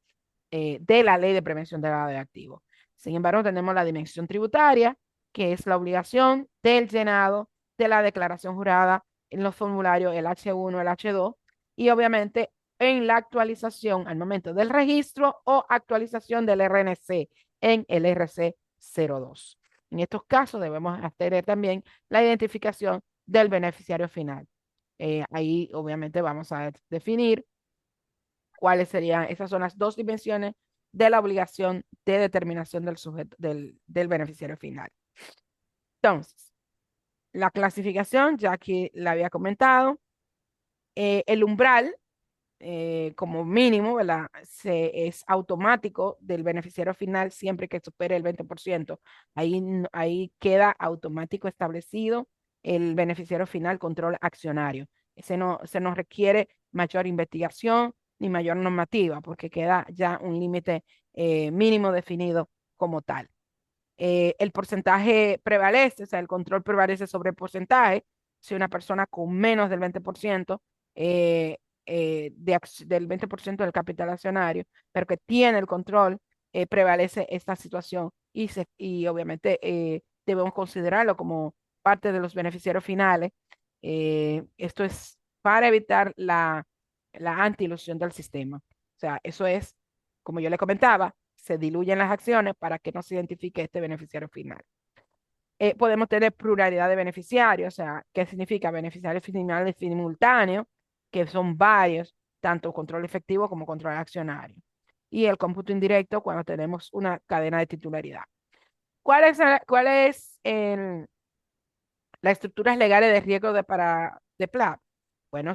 de la Ley de Prevención del Lavado de Activos. Sin embargo, tenemos la dimensión tributaria, que es la obligación del llenado de la declaración jurada en los formularios el H1, el H2 y obviamente en la actualización al momento del registro o actualización del RNC en el RC02. En estos casos debemos hacer también la identificación del beneficiario final. Ahí obviamente vamos a definir cuáles serían, esas son las dos dimensiones de la obligación de determinación del sujeto, del beneficiario final. Entonces, la clasificación, ya que la había comentado, el umbral como mínimo, ¿verdad? Es automático del beneficiario final siempre que supere el 20%. Ahí queda automático establecido el beneficiario final control accionario. Se nos requiere mayor investigación ni mayor normativa porque queda ya un límite mínimo definido como tal. El porcentaje prevalece, o sea, el control prevalece sobre el porcentaje. Si una persona con menos del 20% del 20% del capital accionario, pero que tiene el control, prevalece esta situación y obviamente debemos considerarlo como parte de los beneficiarios finales. Esto es para evitar la anti-ilusión del sistema. O sea, eso es, como yo le comentaba, se diluyen las acciones para que no se identifique este beneficiario final. Podemos tener pluralidad de beneficiarios, o sea, ¿qué significa beneficiarios finales simultáneos? Que son varios, tanto control efectivo como control accionario. Y el cómputo indirecto cuando tenemos una cadena de titularidad. ¿Cuál es las estructuras legales de riesgo de PLAP? Bueno,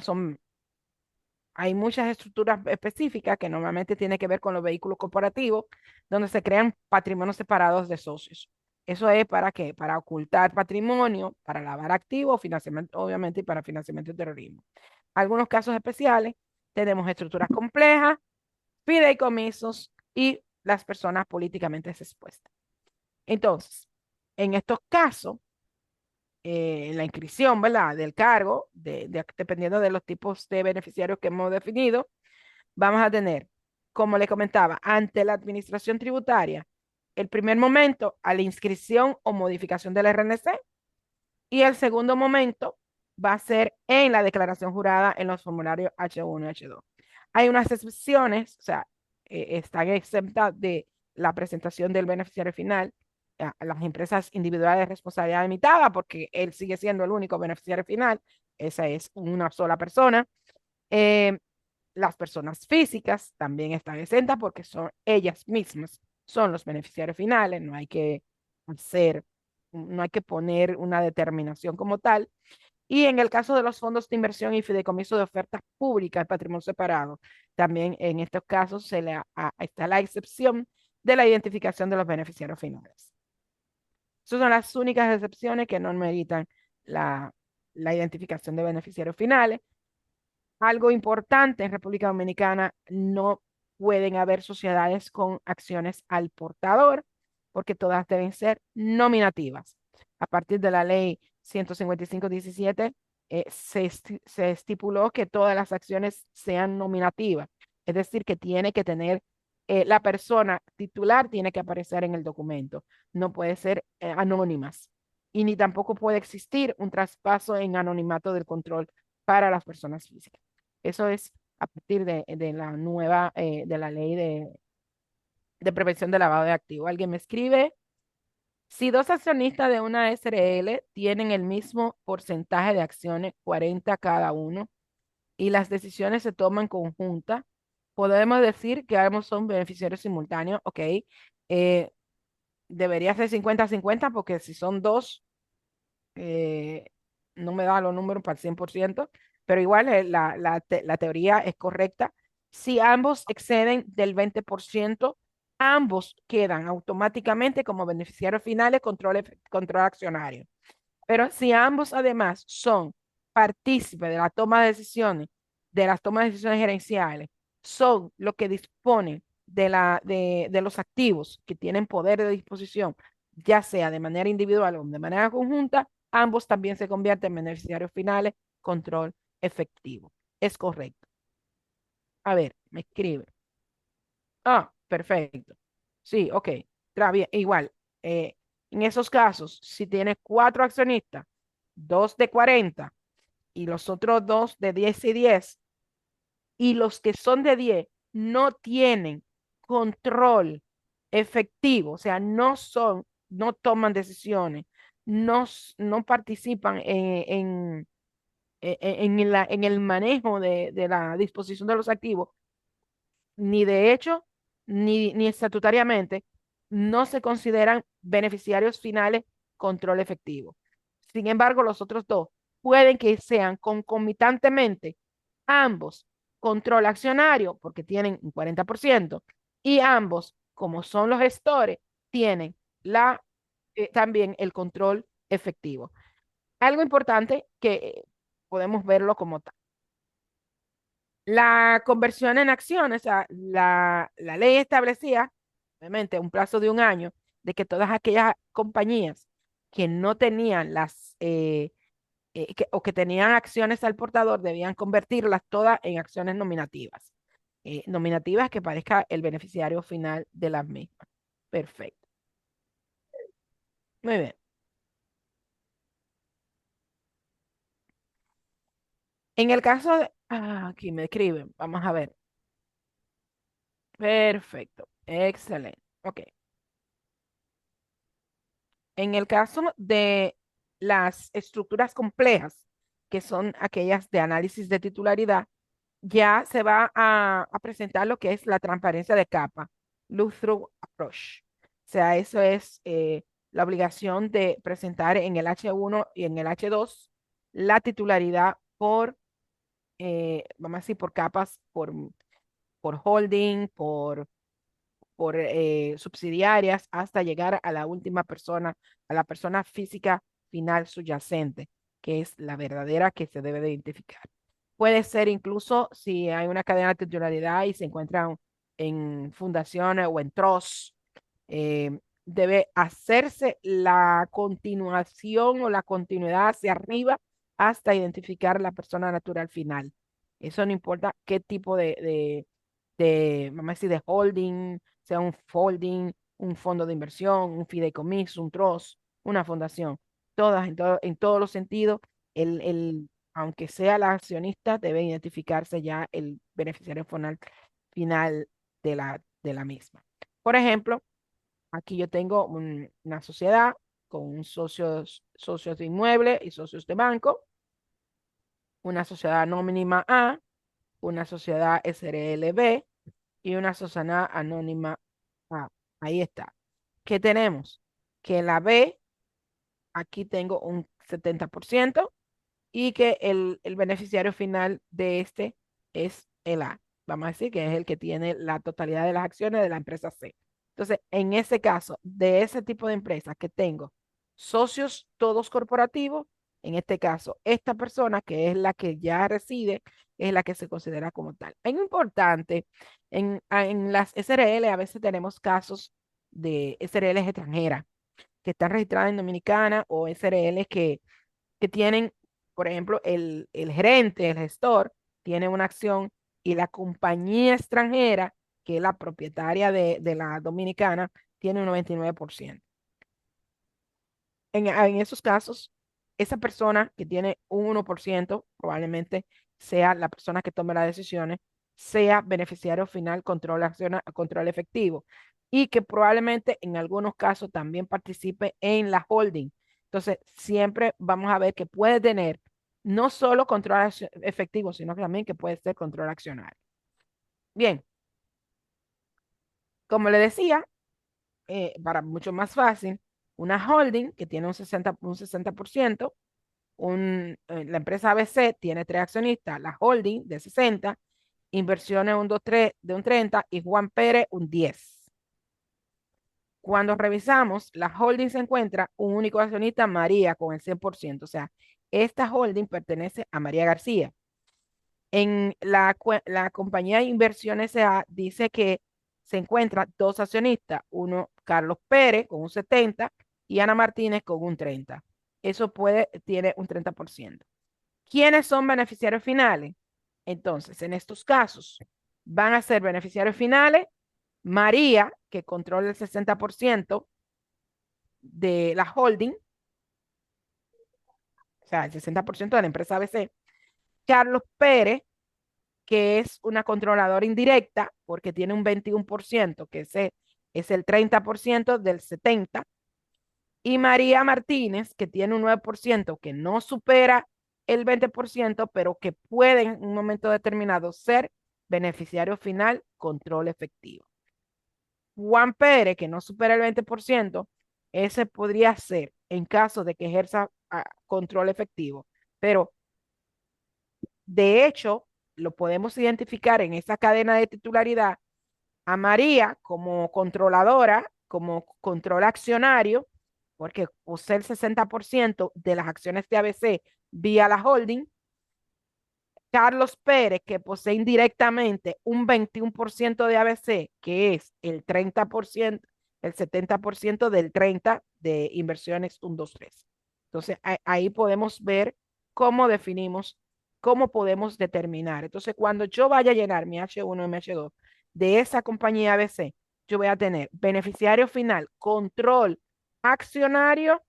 hay muchas estructuras específicas que normalmente tienen que ver con los vehículos corporativos, donde se crean patrimonios separados de socios. ¿Eso es para qué? Para ocultar patrimonio, para lavar activos, financiamiento, obviamente, y para financiamiento de terrorismo. Algunos casos especiales, tenemos estructuras complejas, fideicomisos y las personas políticamente expuestas. Entonces, en estos casos, la inscripción, ¿verdad? Del cargo, dependiendo de los tipos de beneficiarios que hemos definido, vamos a tener, como le comentaba, ante la administración tributaria, el primer momento a la inscripción o modificación del RNC y el segundo momento va a ser en la declaración jurada en los formularios H1 y H2. Hay unas excepciones, o sea, están exentas de la presentación del beneficiario final a las empresas individuales de responsabilidad limitada porque él sigue siendo el único beneficiario final, esa es una sola persona. Eh, las personas físicas también están exentas porque son ellas mismas, son los beneficiarios finales, hacer, no hay que poner una determinación como tal. Y en el caso de los fondos de inversión y fideicomiso de ofertas públicas de patrimonio separado, también en estos casos está la excepción de la identificación de los beneficiarios finales. Esas son las únicas excepciones que no meritan la, la identificación de beneficiarios finales. Algo importante en República Dominicana, no pueden haber sociedades con acciones al portador, porque todas deben ser nominativas. A partir de la ley 155/17, se estipuló que todas las acciones sean nominativas, es decir, que tiene que tener, la persona titular tiene que aparecer en el documento, no puede ser anónimas y ni tampoco puede existir un traspaso en anonimato del control para las personas físicas. Eso es a partir de la nueva, de la ley de prevención de lavado de activos. Alguien me escribe, si dos accionistas de una SRL tienen el mismo porcentaje de acciones, 40 cada uno, y las decisiones se toman conjunta, podemos decir que ambos son beneficiarios simultáneos, ok. Debería ser 50-50 porque si son dos, eh, no me da los números para el 100%, pero igual la teoría es correcta. Si ambos exceden del 20%, ambos quedan automáticamente como beneficiarios finales, control accionario. Pero si ambos además son partícipes de la toma de decisiones, de las tomas de decisiones gerenciales, son los que disponen de los activos que tienen poder de disposición, ya sea de manera individual o de manera conjunta, ambos también se convierten en beneficiarios finales, control efectivo. Es correcto. A ver, me escribe. Ah, perfecto. Sí, ok. Está bien. Igual, en esos casos, si tienes cuatro accionistas, dos de 40 y los otros dos de 10 y 10, y los que son de 10 no tienen control efectivo, o sea, no toman decisiones, no participan en el manejo de la disposición de los activos, ni de hecho, ni estatutariamente, no se consideran beneficiarios finales control efectivo. Sin embargo, los otros dos pueden que sean concomitantemente ambos control accionario, porque tienen un 40%, y ambos, como son los gestores, tienen también el control efectivo. Algo importante que podemos verlo como tal. La conversión en acciones, o sea, la ley establecía, obviamente, un plazo de un año de que todas aquellas compañías que no tenían o que tenían acciones al portador, debían convertirlas todas en acciones nominativas. Nominativas que parezca el beneficiario final de las mismas. Perfecto. Muy bien. En el caso de... aquí me escriben. Vamos a ver. Perfecto. Excelente. Ok. En el caso de las estructuras complejas, que son aquellas de análisis de titularidad, ya se va a presentar lo que es la transparencia de capa, look-through approach. O sea, eso es la obligación de presentar en el H1 y en el H2 la titularidad por, vamos a decir, por capas, por holding, por subsidiarias hasta llegar a la última persona, a la persona física final subyacente, que es la verdadera que se debe de identificar. Puede ser incluso si hay una cadena de titularidad y se encuentran en fundaciones o en trust, debe hacerse la continuación o la continuidad hacia arriba hasta identificar la persona natural final. Eso no importa qué tipo vamos a decir, de holding, sea un folding, un fondo de inversión, un fideicomiso, un trust, una fundación. Todas, en todos los sentidos, aunque sea la accionista, debe identificarse ya el beneficiario final de la misma. Por ejemplo, aquí yo tengo una sociedad con socios de inmueble y socios de banco, una sociedad no mínima A, una sociedad SRLB y una sociedad anónima A. Ahí está. ¿Qué tenemos? Que la B, aquí tengo un 70% y que el beneficiario final de este es el A. Vamos a decir que es el que tiene la totalidad de las acciones de la empresa C. Entonces, en ese caso, de ese tipo de empresas que tengo socios todos corporativos, en este caso, esta persona que es la que ya reside, es la que se considera como tal. Es importante, en las SRL a veces tenemos casos de SRLs extranjeras que están registradas en Dominicana o SRLs que tienen, por ejemplo, el gerente, el gestor, tiene una acción y la compañía extranjera, que es la propietaria de la dominicana, tiene un 99%. En esos casos, esa persona que tiene un 1% probablemente sea la persona que tome las decisiones, sea beneficiario final, control efectivo, y que probablemente en algunos casos también participe en la holding. Entonces, siempre vamos a ver que puede tener no solo control efectivo, sino que también que puede ser control accionario. Bien, como le decía, para mucho más fácil, una holding que tiene un 60%, la empresa ABC tiene 3 accionistas, la holding de 60, inversiones un 2, 3 de un 30 y Juan Pérez un 10. Cuando revisamos, la holding se encuentra un único accionista, María, con el 100%. O sea, esta holding pertenece a María García. En la compañía de Inversiones S.A. dice que se encuentran 2 accionistas, uno Carlos Pérez con un 70 y Ana Martínez con un 30. Eso tiene un 30%. ¿Quiénes son beneficiarios finales? Entonces, en estos casos, van a ser beneficiarios finales María, que controla el 60% de la holding, o sea, el 60% de la empresa ABC. Carlos Pérez, que es una controladora indirecta, porque tiene un 21%, que ese es el 30% del 70%. Y María Martínez, que tiene un 9%, que no supera el 20%, pero que puede en un momento determinado ser beneficiario final, control efectivo. Juan Pérez, que no supera el 20%, ese podría ser en caso de que ejerza control efectivo. Pero de hecho, lo podemos identificar en esa cadena de titularidad a María como controladora, como control accionario, porque posee el 60% de las acciones de ABC vía la holding. Carlos Pérez, que posee indirectamente un 21% de ABC, que es el 30%, el 70% del 30% de inversiones 1, 2, 3. Entonces, ahí podemos ver cómo definimos, cómo podemos determinar. Entonces, cuando yo vaya a llenar mi H1 y mi H2 de esa compañía ABC, yo voy a tener beneficiario final, control accionario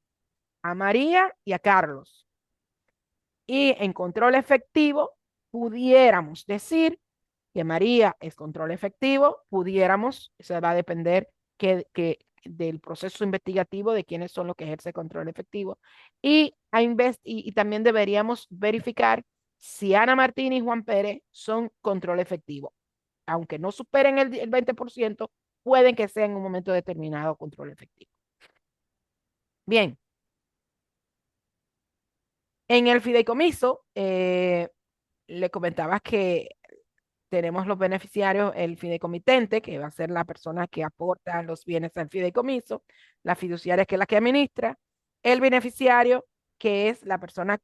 a María y a Carlos. Y en control efectivo, pudiéramos decir que María es control efectivo, pudiéramos, eso va a depender del proceso investigativo de quiénes son los que ejercen control efectivo. Y también deberíamos verificar si Ana Martín y Juan Pérez son control efectivo. Aunque no superen el 20%, pueden que sea en un momento determinado control efectivo. Bien, en el fideicomiso, le comentabas que tenemos los beneficiarios, el fideicomitente, que va a ser la persona que aporta los bienes al fideicomiso, la fiduciaria, que es la que administra, el beneficiario, que es la persona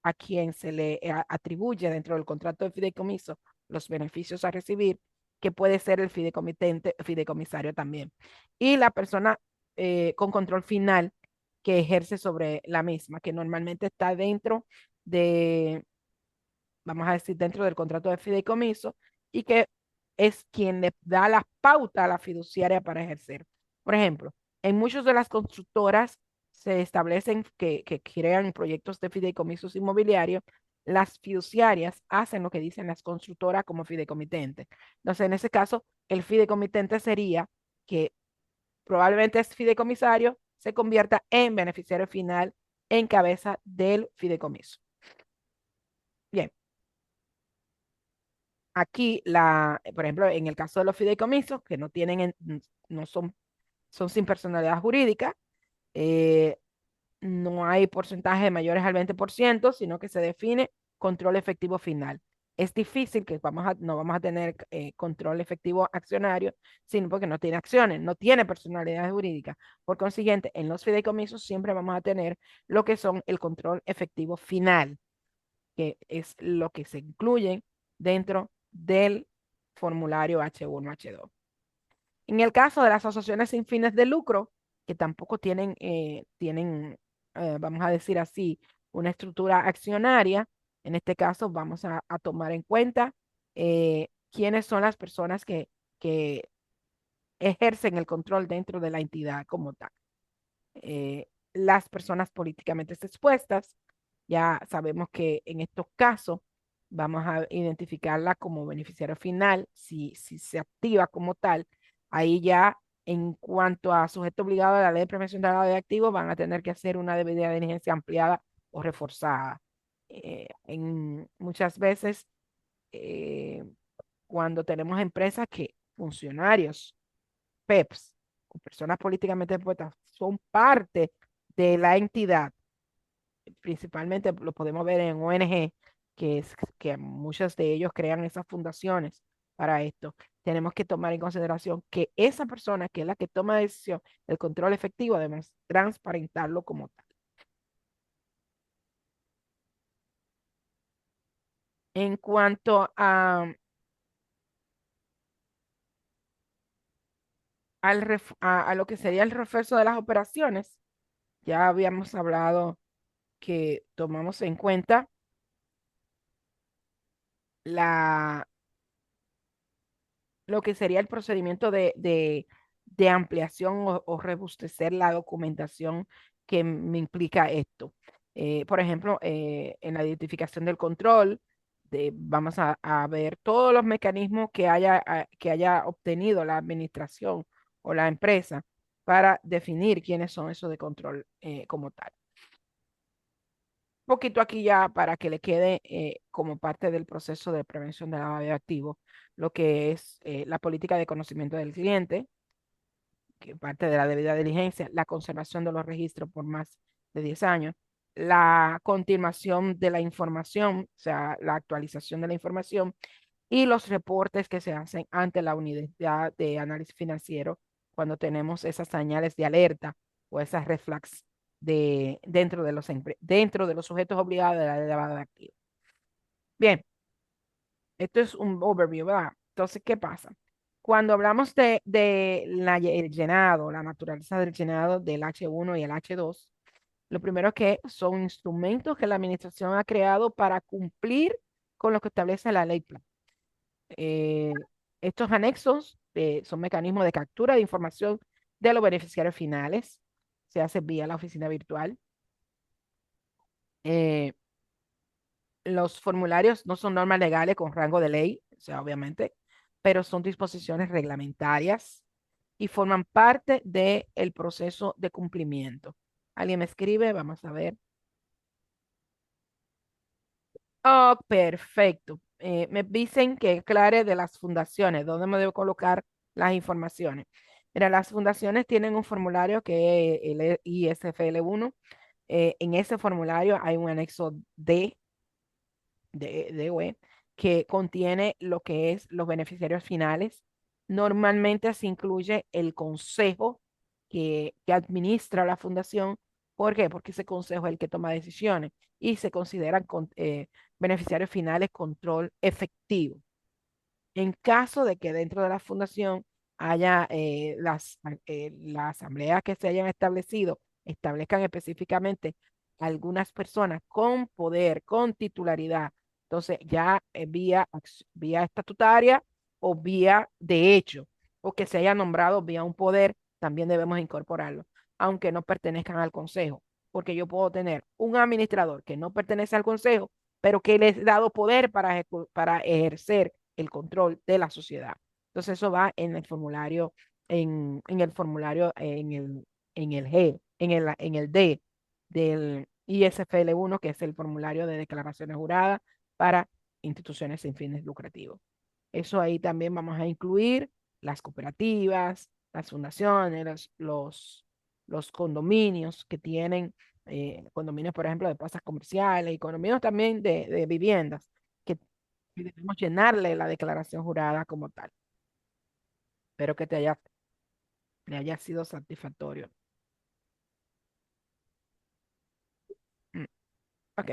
a quien se le atribuye dentro del contrato de fideicomiso los beneficios a recibir, que puede ser el fideicomitente, fideicomisario también. Y la persona con control final que ejerce sobre la misma, que normalmente está dentro de, vamos a decir, dentro del contrato de fideicomiso y que es quien le da la pauta a la fiduciaria para ejercer. Por ejemplo, en muchas de las constructoras se establecen que crean proyectos de fideicomisos inmobiliarios. Las fiduciarias hacen lo que dicen las constructoras como fideicomitente. Entonces, en ese caso, el fideicomitente sería que probablemente es fideicomisario, se convierta en beneficiario final en cabeza del fideicomiso. Bien, aquí, por ejemplo, en el caso de los fideicomisos, que no tienen, no son sin personalidad jurídica, eh, no hay porcentaje mayores al 20%, sino que se define control efectivo final. Es difícil que no vamos a tener control efectivo accionario, sino porque no tiene acciones, no tiene personalidad jurídica. Por consiguiente, en los fideicomisos siempre vamos a tener lo que son el control efectivo final, que es lo que se incluye dentro del formulario H1, H2. En el caso de las asociaciones sin fines de lucro, que tampoco tienen, vamos a decir así, una estructura accionaria, en este caso vamos a tomar en cuenta quiénes son las personas que ejercen el control dentro de la entidad como tal. Las personas políticamente expuestas, ya sabemos que en estos casos vamos a identificarla como beneficiario final, si se activa como tal, ahí ya en cuanto a sujeto obligado a la ley de prevención de lavado de activos, van a tener que hacer una debida diligencia ampliada o reforzada. Muchas veces, eh, cuando tenemos empresas que funcionarios PEPs o personas políticamente expuestas son parte de la entidad, principalmente lo podemos ver en ONG, que muchos de ellos crean esas fundaciones para esto. Tenemos que tomar en consideración que esa persona, que es la que toma la decisión, el control efectivo, debemos transparentarlo como tal. En cuanto a lo que sería el refuerzo de las operaciones, ya habíamos hablado que tomamos en cuenta la, lo que sería el procedimiento de ampliación o rebustecer la documentación que me implica esto. Por ejemplo, en la identificación del control, vamos a ver todos los mecanismos que haya obtenido la administración o la empresa para definir quiénes son esos de control como tal. Poquito aquí ya para que le quede como parte del proceso de prevención de lavado de activos, lo que es la política de conocimiento del cliente, que parte de la debida diligencia, la conservación de los registros por más de 10 años, la continuación de la información, o sea, la actualización de la información y los reportes que se hacen ante la unidad de análisis financiero cuando tenemos esas señales de alerta o esas red flags dentro de los sujetos obligados de la ley de lavado de activos. Bien, esto es un overview, ¿verdad? Entonces, ¿qué pasa? Cuando hablamos el llenado, la naturaleza del llenado del H1 y el H2, Lo primero que son instrumentos que la administración ha creado para cumplir con lo que establece la ley plan. Eh, Estos anexos son mecanismos de captura de información de los beneficiarios finales. Se hace vía la oficina virtual. Eh, los formularios no son normas legales con rango de ley, o sea, obviamente, pero son disposiciones reglamentarias y forman parte del proceso de cumplimiento. ¿Alguien me escribe? Vamos a ver. Oh, perfecto. Me dicen que aclare de las fundaciones, dónde me debo colocar las informaciones. Mira, las fundaciones tienen un formulario que es el ISFL1. En ese formulario hay un anexo D de web que contiene lo que es los beneficiarios finales. Normalmente se incluye el consejo que administra la fundación. ¿Por qué? Porque ese consejo es el que toma decisiones y se consideran beneficiarios finales control efectivo. En caso de que dentro de la fundación haya la asamblea que se hayan establecido, establezcan específicamente algunas personas con poder, con titularidad, entonces ya vía estatutaria o vía de hecho, o que se haya nombrado vía un poder, también debemos incorporarlo, aunque no pertenezcan al consejo, porque yo puedo tener un administrador que no pertenece al consejo, pero que le he dado poder para ejercer el control de la sociedad. Entonces eso va en el formulario, en el formulario, en el G, en el D del ISFL1, que es el formulario de declaraciones juradas para instituciones sin fines lucrativos. Eso ahí también vamos a incluir las cooperativas, las fundaciones, los condominios que tienen, condominios, por ejemplo, de plazas comerciales y condominios también de viviendas, que debemos llenarle la declaración jurada como tal. Espero que le haya sido satisfactorio. Mm, ok,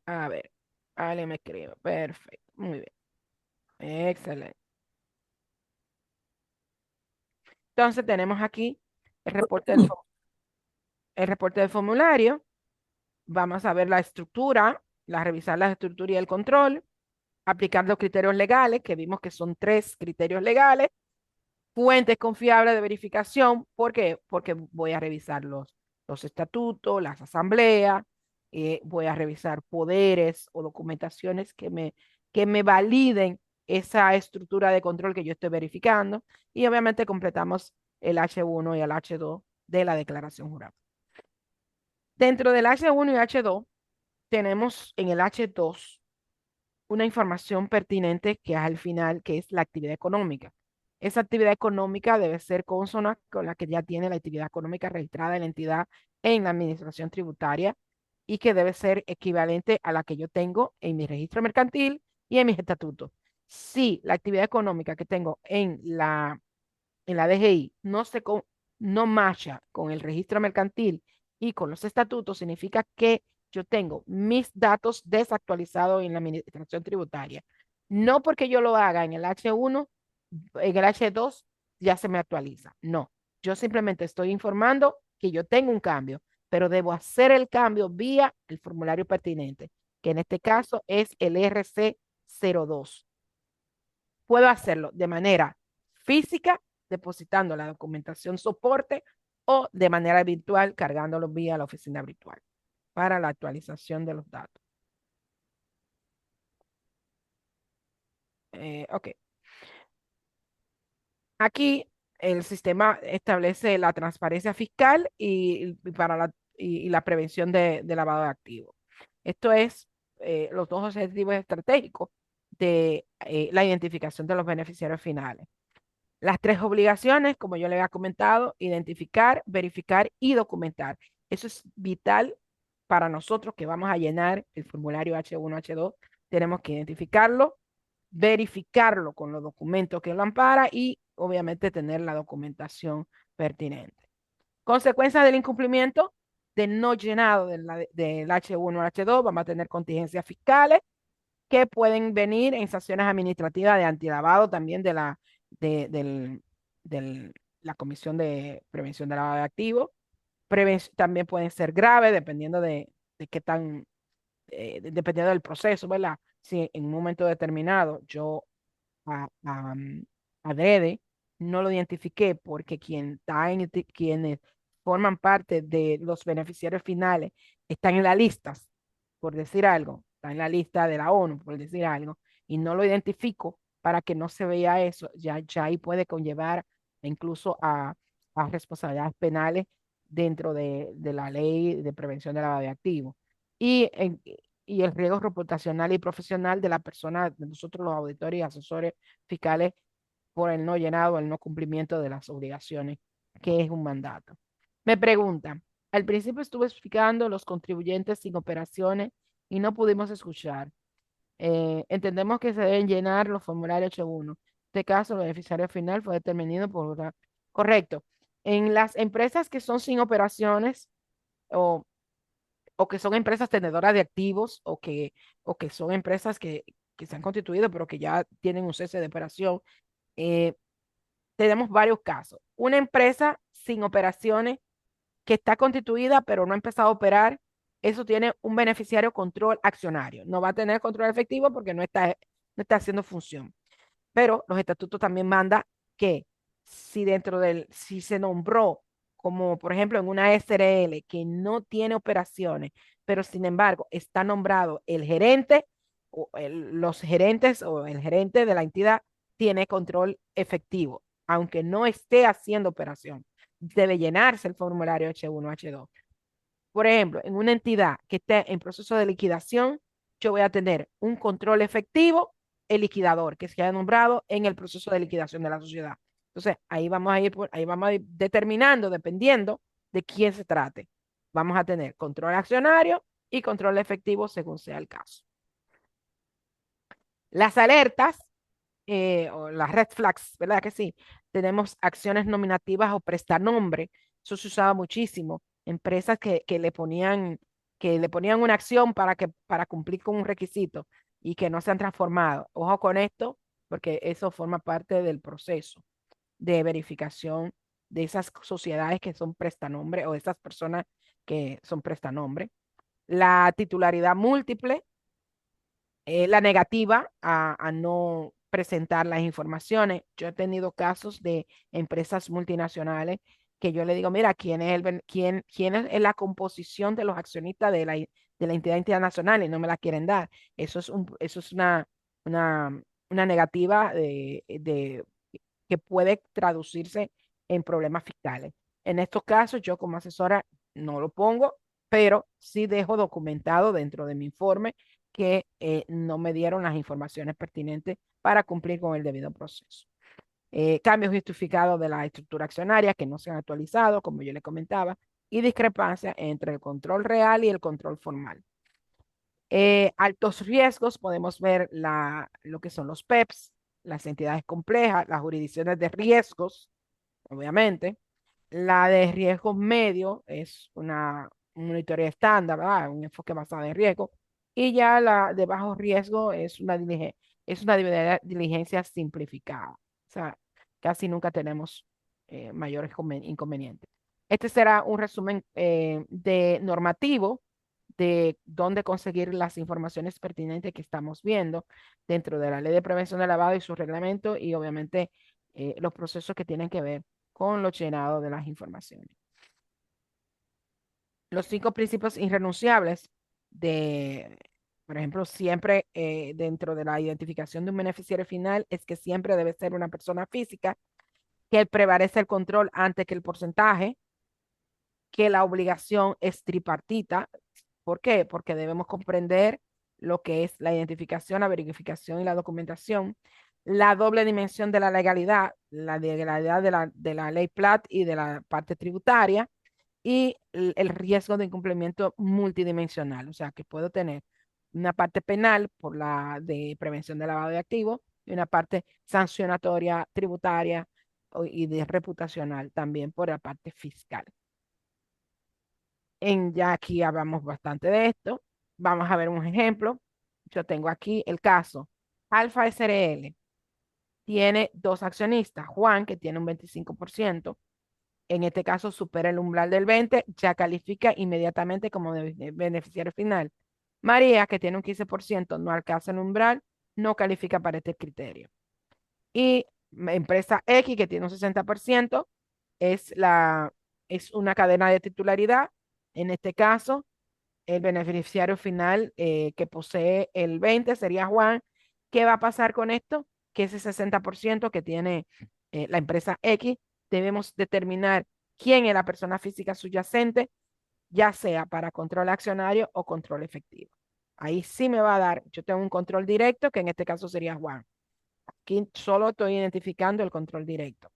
a ver, alguien me escribe. Perfecto, muy bien. Excelente. Entonces tenemos aquí el reporte el reporte del formulario. Vamos a ver la estructura, revisar la estructura y el control, aplicar los criterios legales, que vimos que son 3 criterios legales, fuentes confiables de verificación. ¿Por qué? Porque voy a revisar los estatutos, las asambleas, voy a revisar poderes o documentaciones que me validen esa estructura de control que yo estoy verificando y obviamente completamos el H1 y el H2 de la declaración jurada. Dentro del H1 y H2 tenemos en el H2 una información pertinente que es al final, que es la actividad económica. Esa actividad económica debe ser consona con la que ya tiene la actividad económica registrada en la entidad en la administración tributaria y que debe ser equivalente a la que yo tengo en mi registro mercantil y en mis estatutos. Si la actividad económica que tengo en la DGI no marcha con el registro mercantil y con los estatutos, significa que yo tengo mis datos desactualizados en la administración tributaria. No porque yo lo haga en el H1, en el H2 ya se me actualiza. No, yo simplemente estoy informando que yo tengo un cambio, pero debo hacer el cambio vía el formulario pertinente, que en este caso es el RC02. Puedo hacerlo de manera física, depositando la documentación soporte o de manera virtual, cargándolo vía la oficina virtual para la actualización de los datos. Ok. Aquí el sistema establece la transparencia fiscal y la prevención de lavado de activos. Esto es los 2 objetivos estratégicos de la identificación de los beneficiarios finales. Las 3 obligaciones, como yo le había comentado: identificar, verificar y documentar. Eso es vital para nosotros que vamos a llenar el formulario H1, H2. Tenemos que identificarlo, verificarlo con los documentos que lo ampara y obviamente tener la documentación pertinente. Consecuencia del incumplimiento de no llenado del H1 al H2, vamos a tener contingencias fiscales que pueden venir en sanciones administrativas de antilavado también de la la Comisión de Prevención de Lavado de Activos. También pueden ser graves, dependiendo de qué tan, dependiendo del proceso, ¿verdad? Si en un momento determinado yo adrede, no lo identifiqué porque quienes forman parte de los beneficiarios finales están en la lista, por decir algo, está en la lista de la ONU, por decir algo, y no lo identifico para que no se vea eso, ya ahí puede conllevar incluso a responsabilidades penales dentro de la ley de prevención de lavado de activos. Y, y el riesgo reputacional y profesional de la persona, de nosotros los auditores y asesores fiscales, por el no llenado, el no cumplimiento de las obligaciones, que es un mandato. Me preguntan, al principio estuve explicando los contribuyentes sin operaciones y no pudimos escuchar. Entendemos que se deben llenar los formularios H1. En este caso, el beneficiario final fue determinado por... Correcto. En las empresas que son sin operaciones o, o que son empresas tenedoras de activos o que son empresas que se han constituido pero que ya tienen un cese de operación, eh, tenemos varios casos. Una empresa sin operaciones que está constituida pero no ha empezado a operar, eso tiene un beneficiario control accionario. No va a tener control efectivo porque no está haciendo función. Pero los estatutos también mandan que si se nombró como, por ejemplo, en una SRL que no tiene operaciones, pero sin embargo está nombrado el gerente o los gerentes o el gerente de la entidad tiene control efectivo, aunque no esté haciendo operación. Debe llenarse el formulario H1, H2. Por ejemplo, en una entidad que esté en proceso de liquidación, yo voy a tener un control efectivo, el liquidador, que se haya nombrado en el proceso de liquidación de la sociedad. Entonces, ahí vamos a ir determinando, dependiendo de quién se trate. Vamos a tener control accionario y control efectivo según sea el caso. Las alertas o las red flags, ¿verdad que sí? Tenemos acciones nominativas o prestanombre. Eso se usaba muchísimo. Empresas que le ponían una acción para cumplir con un requisito y que no se han transformado. Ojo con esto, porque eso forma parte del proceso de verificación de esas sociedades que son prestanombre o de esas personas que son prestanombre. La titularidad múltiple, la negativa a no presentar las informaciones. Yo he tenido casos de empresas multinacionales que yo le digo, mira, quién es la composición de los accionistas de la entidad internacional? Y no me la quieren dar. Eso es una negativa que puede traducirse en problemas fiscales. En estos casos, yo como asesora no lo pongo, pero sí dejo documentado dentro de mi informe que no me dieron las informaciones pertinentes para cumplir con el debido proceso. Cambios justificados de la estructura accionaria que no se han actualizado, como yo le comentaba, y discrepancia entre el control real y el control formal. Altos riesgos, podemos ver lo que son los PEPs, las entidades complejas, las jurisdicciones de riesgos, obviamente. La de riesgo medio es una monitoría estándar, ¿verdad? Un enfoque basado en riesgo. Y ya la de bajo riesgo es una diligencia simplificada. O sea, casi nunca tenemos mayores inconvenientes. Este será un resumen de normativo de dónde conseguir las informaciones pertinentes que estamos viendo dentro de la Ley de Prevención de Lavado y su reglamento y obviamente los procesos que tienen que ver con lo llenado de las informaciones. Los 5 principios irrenunciables de, por ejemplo, siempre dentro de la identificación de un beneficiario final es que siempre debe ser una persona física, que prevalece el control antes que el porcentaje, que la obligación es tripartita. ¿Por qué? Porque debemos comprender lo que es la identificación, la verificación y la documentación, la doble dimensión de la legalidad de la ley PLAT y de la parte tributaria, y el riesgo de incumplimiento multidimensional, o sea, que puedo tener una parte penal por la de prevención de lavado de activos y una parte sancionatoria tributaria y de reputacional también por la parte fiscal. Ya aquí hablamos bastante de esto. Vamos a ver un ejemplo. Yo tengo aquí el caso. Alfa SRL tiene 2 accionistas. Juan, que tiene un 25%, en este caso supera el umbral del 20, ya califica inmediatamente como beneficiario final. María, que tiene un 15%, no alcanza el umbral, no califica para este criterio. Y empresa X, que tiene un 60%, es una cadena de titularidad. En este caso, el beneficiario final que posee el 20 sería Juan. ¿Qué va a pasar con esto? Que ese 60% que tiene la empresa X, debemos determinar quién es la persona física subyacente, ya sea para control accionario o control efectivo. Ahí sí me va a dar, yo tengo un control directo, que en este caso sería Juan. Aquí solo estoy identificando el control directo.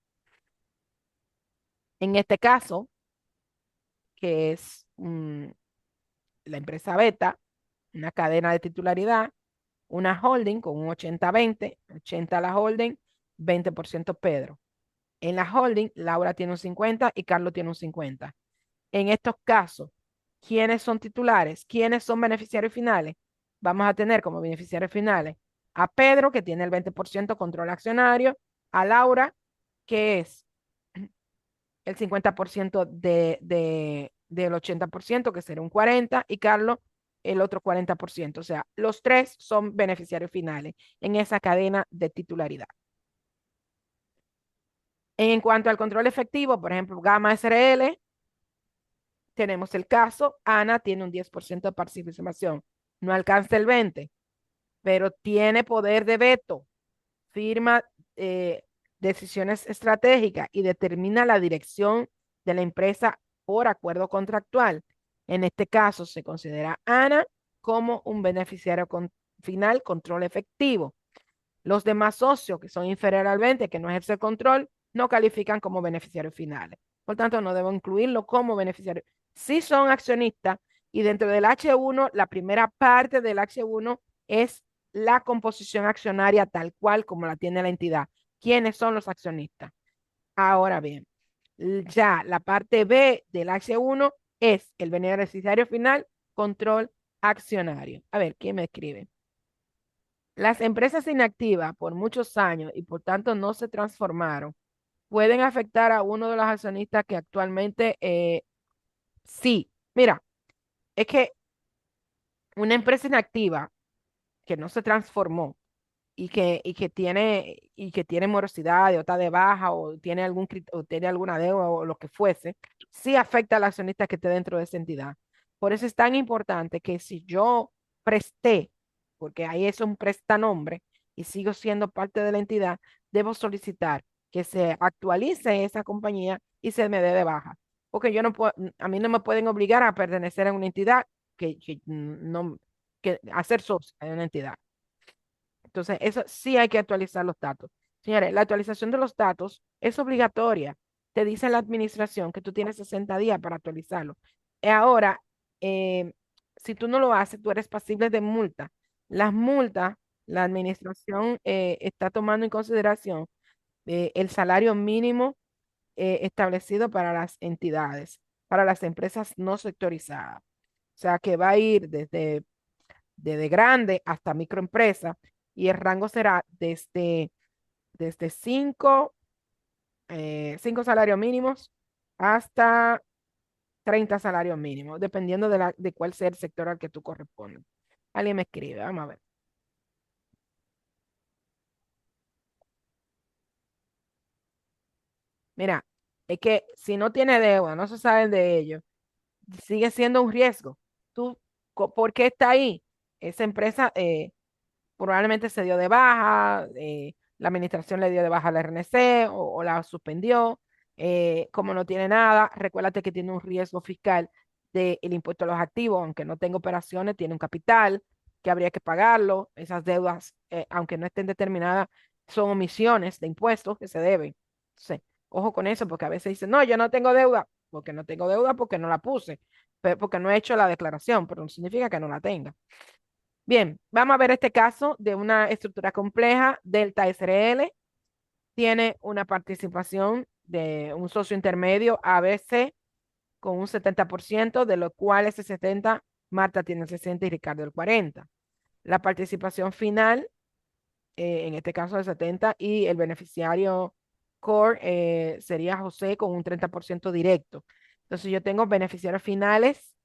En este caso, que es la empresa Beta, una cadena de titularidad, una holding con un 80-20, 80 la holding, 20% Pedro. En la holding, Laura tiene un 50 y Carlos tiene un 50. En estos casos, ¿quiénes son titulares? ¿Quiénes son beneficiarios finales? Vamos a tener como beneficiarios finales a Pedro, que tiene el 20% control accionario, a Laura, que es el 50% del 80%, que será un 40%, y Carlos el otro 40%. O sea, los tres son beneficiarios finales en esa cadena de titularidad. En cuanto al control efectivo, por ejemplo, Gamma SRL, tenemos el caso, Ana tiene un 10% de participación, no alcanza el 20%, pero tiene poder de veto, firma decisiones estratégicas y determina la dirección de la empresa por acuerdo contractual. En este caso, se considera Ana como un beneficiario final, control efectivo. Los demás socios que son inferiores al 20, que no ejerce control, no califican como beneficiarios finales. Por tanto, no debo incluirlo como beneficiario. Sí son accionistas y dentro del H1, la primera parte del H1 es la composición accionaria tal cual como la tiene la entidad. ¿Quiénes son los accionistas? Ahora bien, ya la parte B del H1 es el beneficiario final, control accionario. A ver, ¿quién me escribe? Las empresas inactivas por muchos años y por tanto no se transformaron, pueden afectar a uno de los accionistas que actualmente sí. Mira, es que una empresa inactiva que no se transformó y que tiene morosidad o está de baja o tiene o tiene alguna deuda o lo que fuese, sí afecta al accionista que esté dentro de esa entidad. Por eso es tan importante que si yo presté, porque ahí es un prestanombre y sigo siendo parte de la entidad, debo solicitar que se actualice esa compañía y se me dé de baja. Porque yo no puedo, a mí no me pueden obligar a pertenecer a una entidad que no, que a ser socio de una entidad. Entonces, eso sí hay que actualizar los datos. Señores, la actualización de los datos es obligatoria. Te dice la administración que tú tienes 60 días para actualizarlo. Y ahora, eh, si tú no lo haces, tú eres pasible de multa. Las multas, la administración está tomando en consideración el salario mínimo establecido para las entidades, para las empresas no sectorizadas. O sea, que va a ir desde grande hasta microempresa y el rango será desde cinco salarios mínimos hasta 30 salarios mínimos, dependiendo de cuál sea el sector al que tú correspondas. Alguien me escribe, vamos a ver. Mira, es que si no tiene deuda, no se sabe de ello, sigue siendo un riesgo. ¿Tú por qué está ahí? Esa empresa probablemente se dio de baja, la administración le dio de baja a la RNC o la suspendió. Como no tiene nada, recuérdate que tiene un riesgo fiscal del impuesto a los activos, aunque no tenga operaciones, tiene un capital que habría que pagarlo. Esas deudas, aunque no estén determinadas, son omisiones de impuestos que se deben. Entonces, ojo con eso, porque a veces dicen, no, yo no tengo deuda, porque no tengo deuda porque no la puse, porque no he hecho la declaración, pero no significa que no la tenga. Bien, vamos a ver este caso de una estructura compleja. Delta SRL tiene una participación de un socio intermedio ABC con un 70%, de lo cual ese 70, Marta tiene el 60 y Ricardo el 40. La participación final, en este caso el 70, y el beneficiario core sería José con un 30% directo. Entonces yo tengo beneficiarios finales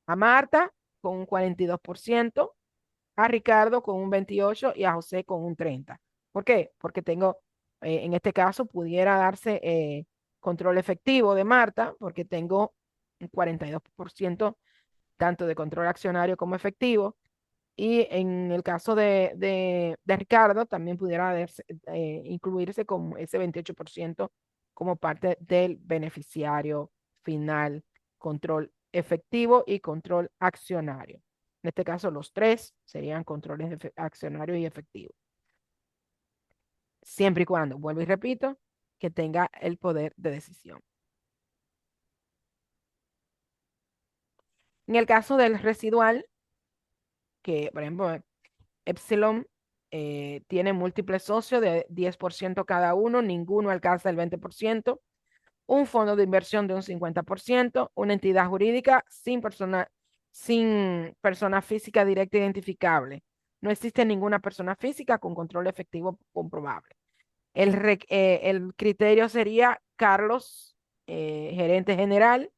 a Marta con un 42%, a Ricardo con un 28% y a José con un 30%. ¿Por qué? Porque tengo, en este caso, pudiera darse control efectivo de Marta, porque tengo un 42% tanto de control accionario como efectivo. Y en el caso de Ricardo, también pudiera incluirse con ese 28% como parte del beneficiario final, control efectivo y control accionario. En este caso, los tres serían controles accionarios y efectivos. Siempre y cuando, vuelvo y repito, que tenga el poder de decisión. En el caso del residual, que por ejemplo Epsilon tiene múltiples socios de 10% cada uno, ninguno alcanza el 20%, un fondo de inversión de un 50%, una entidad jurídica sin persona física directa identificable. No existe ninguna persona física con control efectivo comprobable. El criterio sería Carlos, gerente general,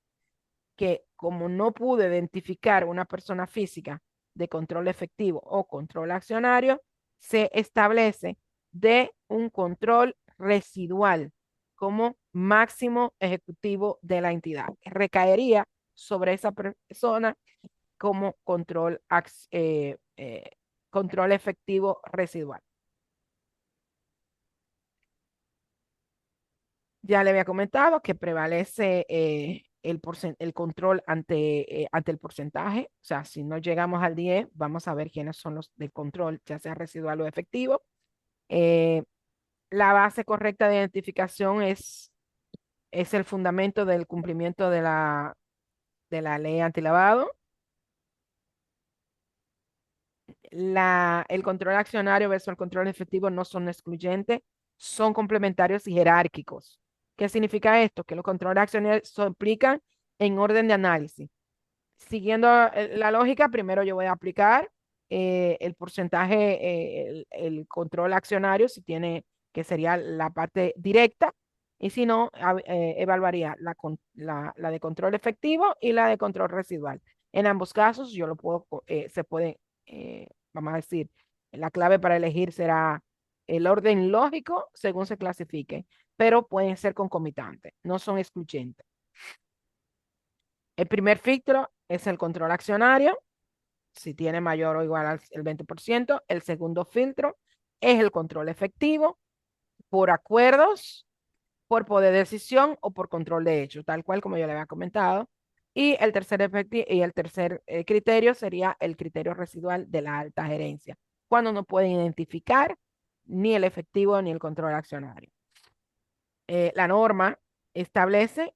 que como no pude identificar una persona física de control efectivo o control accionario, se establece de un control residual como máximo ejecutivo de la entidad. Recaería sobre esa persona como control efectivo residual. Ya le había comentado que prevalece el control ante el porcentaje. O sea, si no llegamos al 10, vamos a ver quiénes son los de control, ya sea residual o efectivo. Eh, la base correcta de identificación es el fundamento del cumplimiento de la ley antilavado. El control accionario versus el control efectivo no son excluyentes, son complementarios y jerárquicos. ¿Qué significa esto? Que los controles accionarios se aplican en orden de análisis. Siguiendo la lógica, primero yo voy a aplicar el porcentaje, el control accionario, si tiene, que sería la parte directa, y si no, evaluaría la de control efectivo y la de control residual. En ambos casos, yo lo puedo, se puede, vamos a decir, la clave para elegir será el orden lógico según se clasifique, pero pueden ser concomitantes, no son excluyentes. El primer filtro es el control accionario, si tiene mayor o igual al 20%. El segundo filtro es el control efectivo por acuerdos, por poder de decisión o por control de hecho, tal cual como yo le había comentado. Y el tercer criterio sería el criterio residual de la alta gerencia, cuando no pueden identificar ni el efectivo ni el control accionario. La norma establece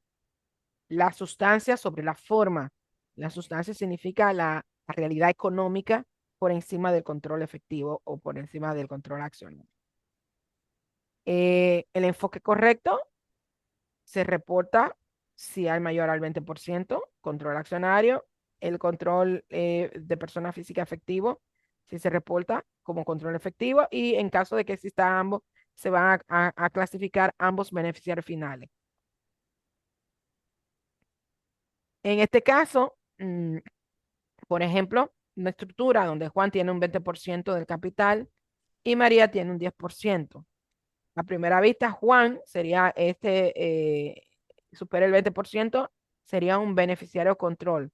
la sustancia sobre la forma. La sustancia significa la realidad económica por encima del control efectivo o por encima del control accionario. El enfoque correcto se reporta si hay mayor al 20%, control accionario, el control de persona física efectivo, si se reporta como control efectivo, y en caso de que exista ambos, se van a clasificar ambos beneficiarios finales. En este caso, por ejemplo, una estructura donde Juan tiene un 20% del capital y María tiene un 10%. A primera vista, Juan sería supera el 20%, sería un beneficiario control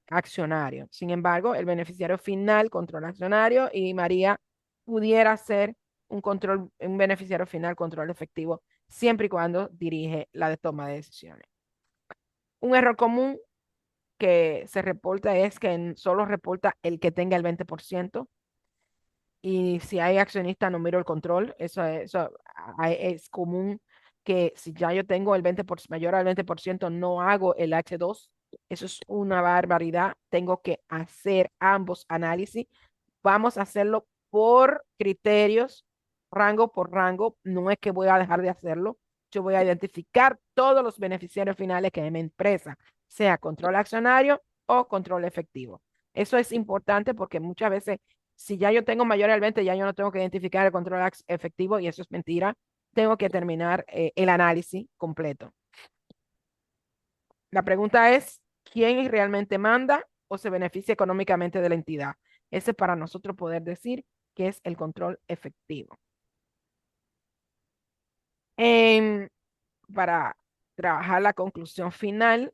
accionario. Sin embargo, el beneficiario final, control accionario, y María pudiera ser un beneficiario final, control efectivo, siempre y cuando dirige la de toma de decisiones. Un error común que se reporta es que solo reporta el que tenga el 20%. Y si hay accionista, no miro el control. Es común que si ya yo tengo el 20% mayor al 20%, no hago el H2. Eso es una barbaridad. Tengo que hacer ambos análisis. Vamos a hacerlo por criterios, rango por rango. No es que voy a dejar de hacerlo. Yo voy a identificar todos los beneficiarios finales que hay en mi empresa, sea control accionario o control efectivo. Eso es importante porque muchas veces, si ya yo tengo mayor al 20, ya yo no tengo que identificar el control efectivo y eso es mentira. tengo que terminar el análisis completo. La pregunta es, ¿quién realmente manda o se beneficia económicamente de la entidad? Ese es para nosotros poder decir que es el control efectivo. En- para trabajar la conclusión final,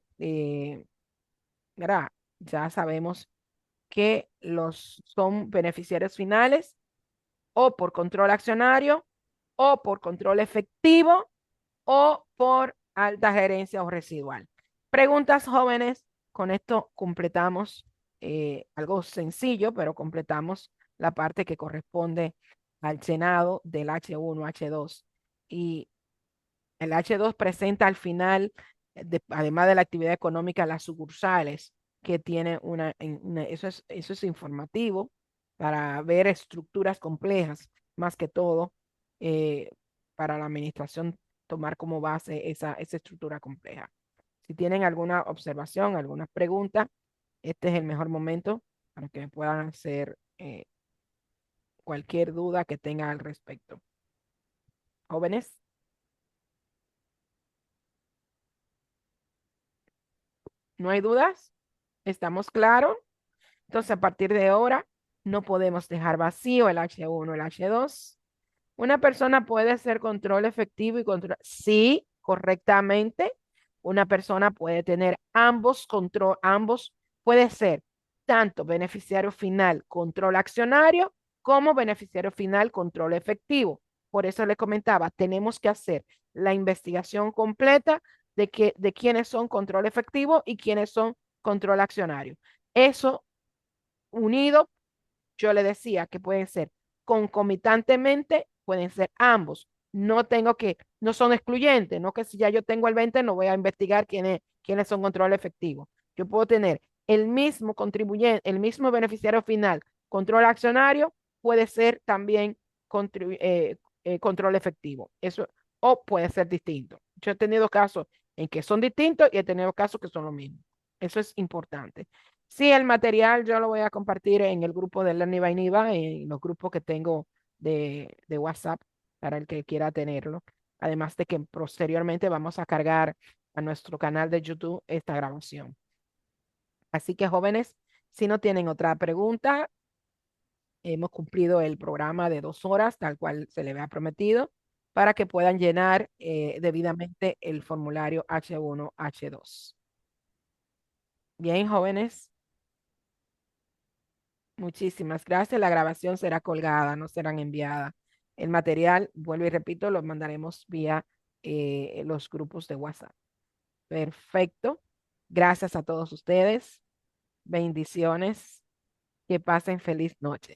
¿verdad? Ya sabemos que los son beneficiarios finales o por control accionario o por control efectivo o por alta gerencia o residual. Preguntas jóvenes, con esto completamos algo sencillo, pero completamos la parte que corresponde al Senado del H1, H2. Y el H2 presenta al final, además de la actividad económica, las sucursales que tiene eso es informativo para ver estructuras complejas, más que todo, eh, para la administración tomar como base esa estructura compleja. Si tienen alguna observación, alguna pregunta, este es el mejor momento para que me puedan hacer cualquier duda que tengan al respecto. Jóvenes, ¿no hay dudas? ¿Estamos claros? Entonces, a partir de ahora, no podemos dejar vacío el H1, el H2. Una persona puede hacer control efectivo y control. Sí, correctamente. Una persona puede tener ambos control, ambos puede ser tanto beneficiario final, control accionario, como beneficiario final, control efectivo. Por eso le comentaba, tenemos que hacer la investigación completa de quiénes son control efectivo y quiénes son control accionario. Eso unido, yo le decía que pueden ser concomitantemente, pueden ser ambos. No son excluyentes, no que si ya yo tengo el 20 no voy a investigar quiénes son control efectivo. Yo puedo tener el mismo contribuyente, el mismo beneficiario final, control accionario, puede ser también control efectivo. Eso, o puede ser distinto. Yo he tenido casos en que son distintos y he tenido casos que son lo mismo. Eso es importante. Sí, el material yo lo voy a compartir en el grupo de Learning by Niva, en los grupos que tengo de WhatsApp para el que quiera tenerlo. Además de que posteriormente vamos a cargar a nuestro canal de YouTube esta grabación. Así que jóvenes, si no tienen otra pregunta, hemos cumplido el programa de 2 horas, tal cual se le había prometido, para que puedan llenar debidamente el formulario H1, H2. Bien, jóvenes. Muchísimas gracias. La grabación será colgada, no serán enviadas. El material, vuelvo y repito, lo mandaremos vía los grupos de WhatsApp. Perfecto. Gracias a todos ustedes. Bendiciones. Que pasen feliz noche.